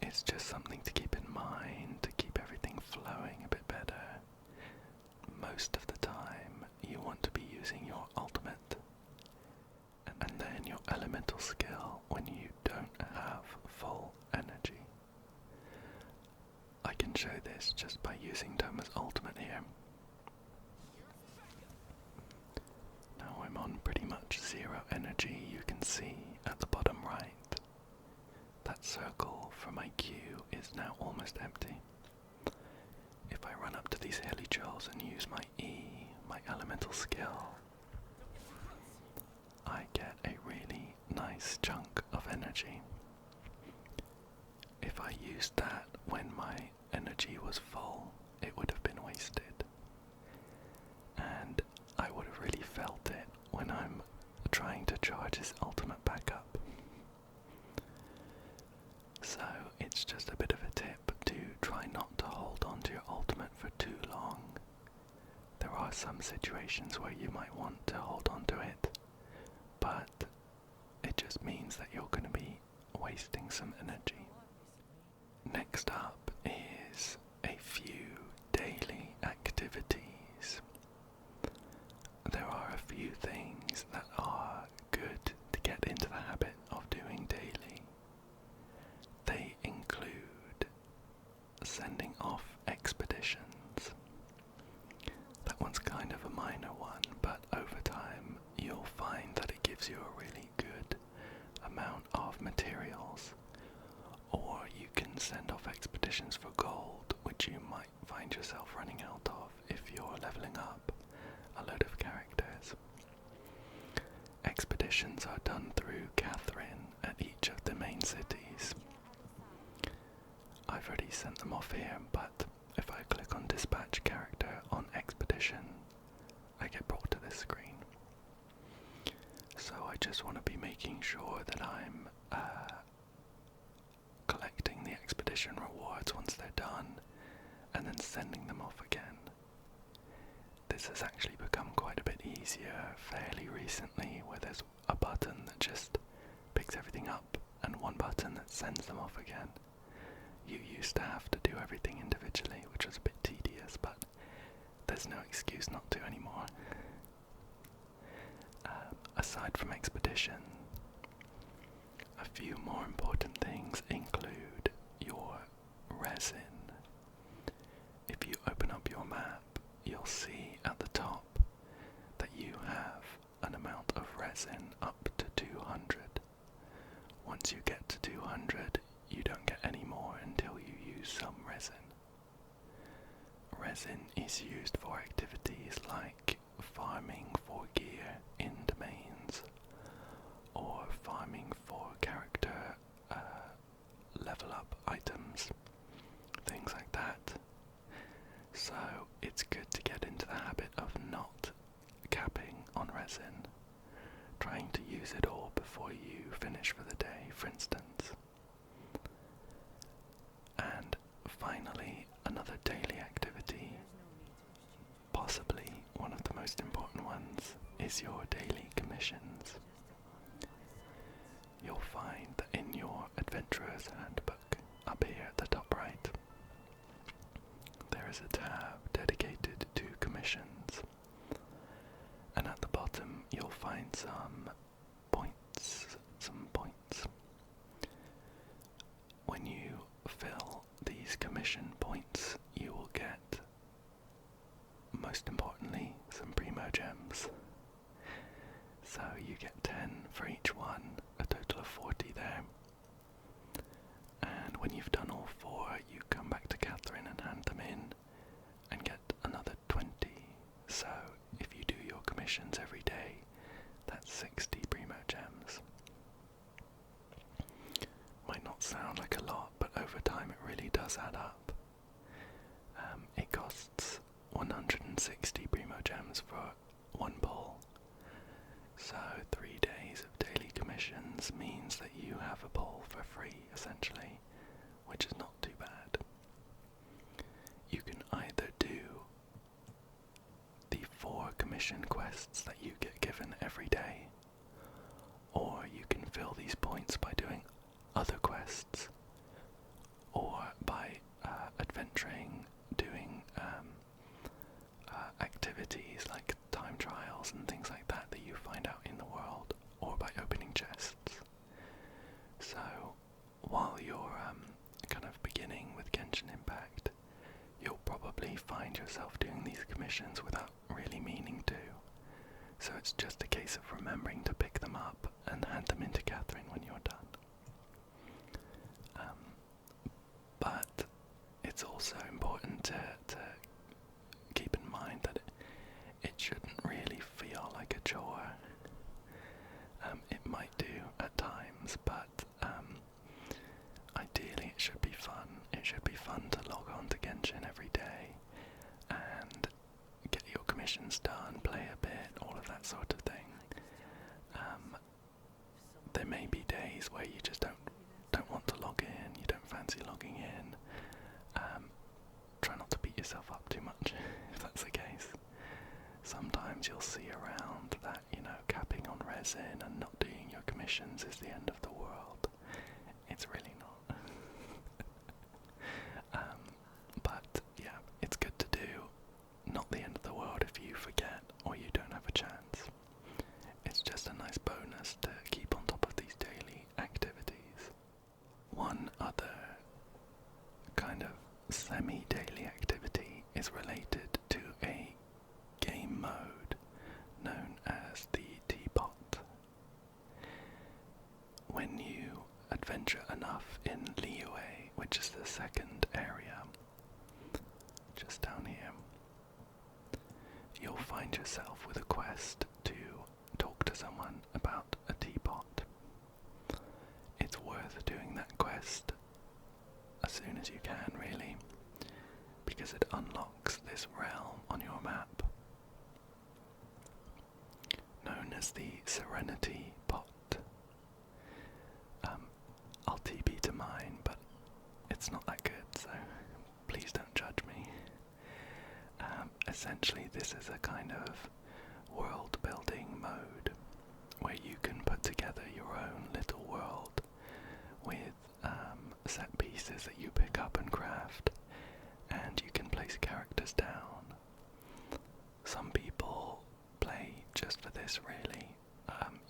It's just something to keep in mind to keep everything flowing a bit better. Most of the time, you want to be using your ultimate and then your elemental skill when you don't have full energy. I can show this just by using Toma's ultimate here. Now I'm on pretty much 0 energy. You can see at the bottom right that circle for my Q is now almost empty. If I run up to these hilly-chills and use my E, my elemental skill, I get a really nice chunk of energy. If I used that when my energy was full, it would have been wasted. And I would have really felt it when I'm trying to charge his ultimate back up. So it's just a bit of a tip to try not to hold on to your ultimate for too long. There are some situations where you might want to hold on to it, but it just means that you're going to be wasting some energy. Next up is a few daily activities. There are a few things that are good to get into the habit of doing daily. They include sending off expeditions. That one's kind of a minor one, but over time you'll find that it gives you a really good amount of materials. Or you can send off expeditions for gold, which you might find yourself running out of if you're leveling up a load of characters. Expeditions are done through Catherine at each of the main cities. I've already sent them off here, but if I click on dispatch character on expedition, I get brought to this screen. So I just want to be making sure that I'm collecting the expedition rewards once they're done, and then sending them off again. This has actually become quite a bit easier fairly recently, where there's a button that just picks everything up and one button that sends them off again. You used to have to do everything individually, which was a bit tedious, but there's no excuse not to anymore. Aside from expedition, a few more important things include your resin. If you open up your map, you'll see at the top that you have an amount of resin up to 200. Once you get to 200, you don't get any more until you use some resin. Resin is used for activities like farming for gear in domains, or farming for character level up items, things like that. So it's good to get into the habit of not capping on resin, trying to use it all before you finish for the day, for instance. And finally, another daily activity, possibly one of the most important ones, is your daily commissions. You'll find that in your Adventurer's Handbook, up here at the top right, there is a tab dedicated to commissions, and at the bottom you'll find some points. When you fill these commission points, you will get, most importantly, some primo gems. So you get 10 for each one, a total of 40 there. And when you've done all 4, you come back commissions every day. That's 60 Primo Gems. Might not sound like a lot, but over time it really does add up. It costs 160 Primo Gems for one pull. So 3 days of daily commissions means that you have a pull for free, essentially, which is not too bad. You can either do the 4 commission quests that you get given every day, or you can fill these points by doing other quests, or by adventuring, doing activities like time trials and things like that that you find out in the world, or by opening chests. So while you're kind of beginning with Genshin Impact, you'll probably find yourself doing these commissions without really meaning to. So it's just a case of remembering to pick them up and hand them in to Catherine when you're done. But it's also important to keep in mind that it shouldn't really feel like a chore. It might do at times, but ideally it should be fun. It should be fun to log on to Genshin every day and get your commissions done, play a bit, all of that sort of thing. There may be days where you just don't want to log in, you don't fancy logging in. Try not to beat yourself up too much if that's the case. Sometimes you'll see around that, capping on resin and not doing your commissions is the end of the world. It's really not. But yeah, it's good to do. Not the end of the world if you forget or you don't have a chance. It's just a nice bonus to keep on top of these daily activities. One other kind of semi-daily activity is related to a game mode known as the Teapot. When you adventure enough in Liyue, which is the second area, just down here, you'll find yourself with a quest to talk to someone about a teapot. It's worth doing that quest as soon as you can, really, because it unlocks this realm on your map known as the Serenity Pot. I'll TP to mine, but it's not that good, so please don't judge me. Essentially, this is a kind of world-building mode where you can put together your own little world with set pieces that you pick up and craft, and you can place characters down. Some people play just for this, really.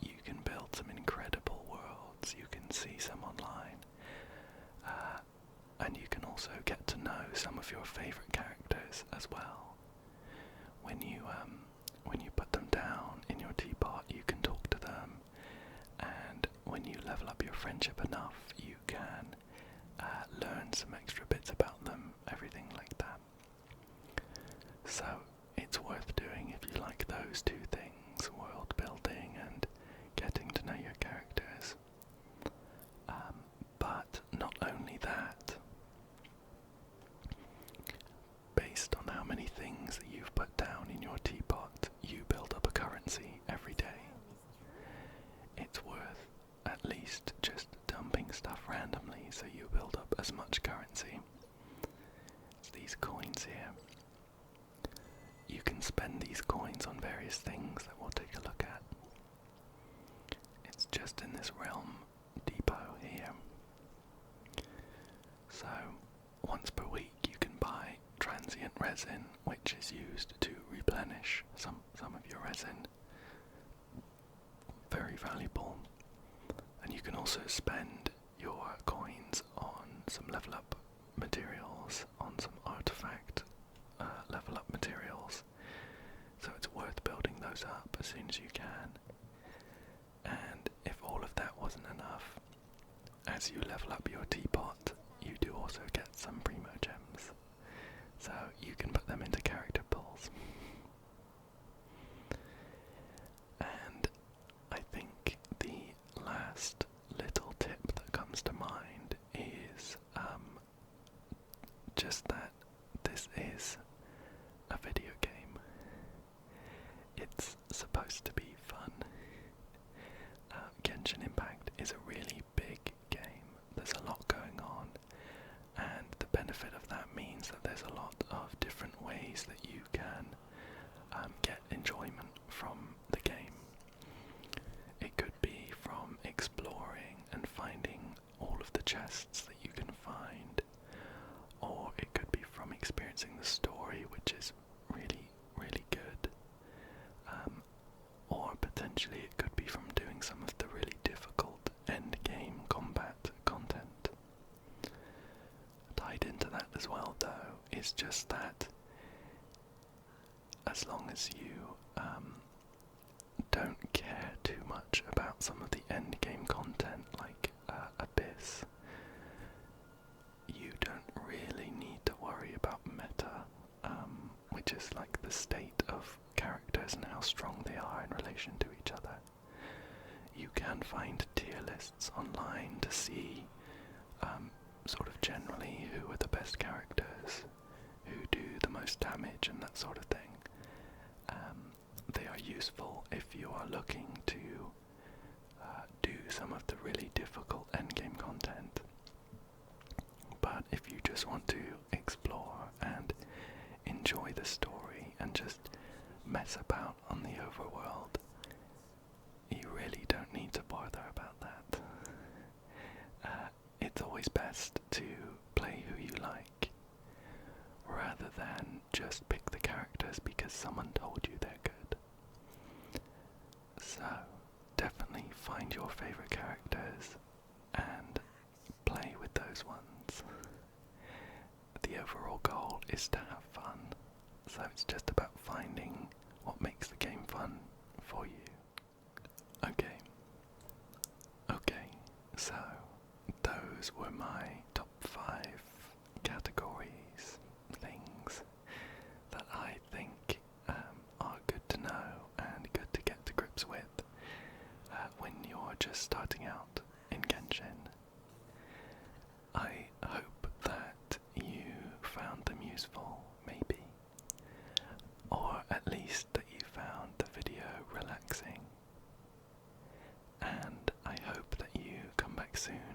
You can build some incredible worlds, you can see some online, and you can also get to know some of your favourite characters as well. When you put them down in your teapot, you can talk to them, and when you level up your friendship enough, you can learn some extra bits about them, everything like that. So it's worth doing if you like those two things, world building and getting to know your characters. But not only that, based on how many things that you've put down in your teapot, you build up a currency every day. It's worth at least just dumping stuff randomly so you build up as much currency. It's these coins here. You can spend these coins on various things that we'll take a look at. It's just in this realm depot here. So once per week you can buy transient resin, which is used to replenish some of your resin. Very valuable. And you can also spend your coins on some level up materials, on some artifact level up materials. So it's worth building those up as soon as you can. And if all of that wasn't enough, as you level up your teapot, you do also get some Primo Gems. So you can put them into character pulls. a video game. It's supposed to be fun. Genshin Impact is a really big game. There's a lot going on, and the benefit of that means that there's a lot of different ways that you can get enjoyment from the game. It could be from exploring and finding all of the chests that you can find, or it could be from experiencing the story, which is really, really good, or potentially it could be from doing some of the really difficult end-game combat content. Tied into that as well, though, is just that as long as you don't care too much about some of the end-game content, like Abyss, you don't really need to worry about meta, which is like the state of characters and how strong they are in relation to each other. You can find tier lists online to see sort of generally who are the best characters, who do the most damage and that sort of thing. They are useful if you are looking to do some of the really difficult endgame content. But if you just want to explore and enjoy the story and just mess about on the overworld, you really don't need to bother about that. It's always best to play who you like, rather than just pick the characters because someone told you they're good. So, definitely find your favorite characters and play with those ones. The overall goal is to have fun, so it's just about finding what makes the game fun for you. Okay, so those were my top 5 categories, things that I think are good to know and good to get to grips with when you're just starting out in Genshin. I hope that you found them useful, maybe, or at least that you found the video relaxing, and I hope that you come back soon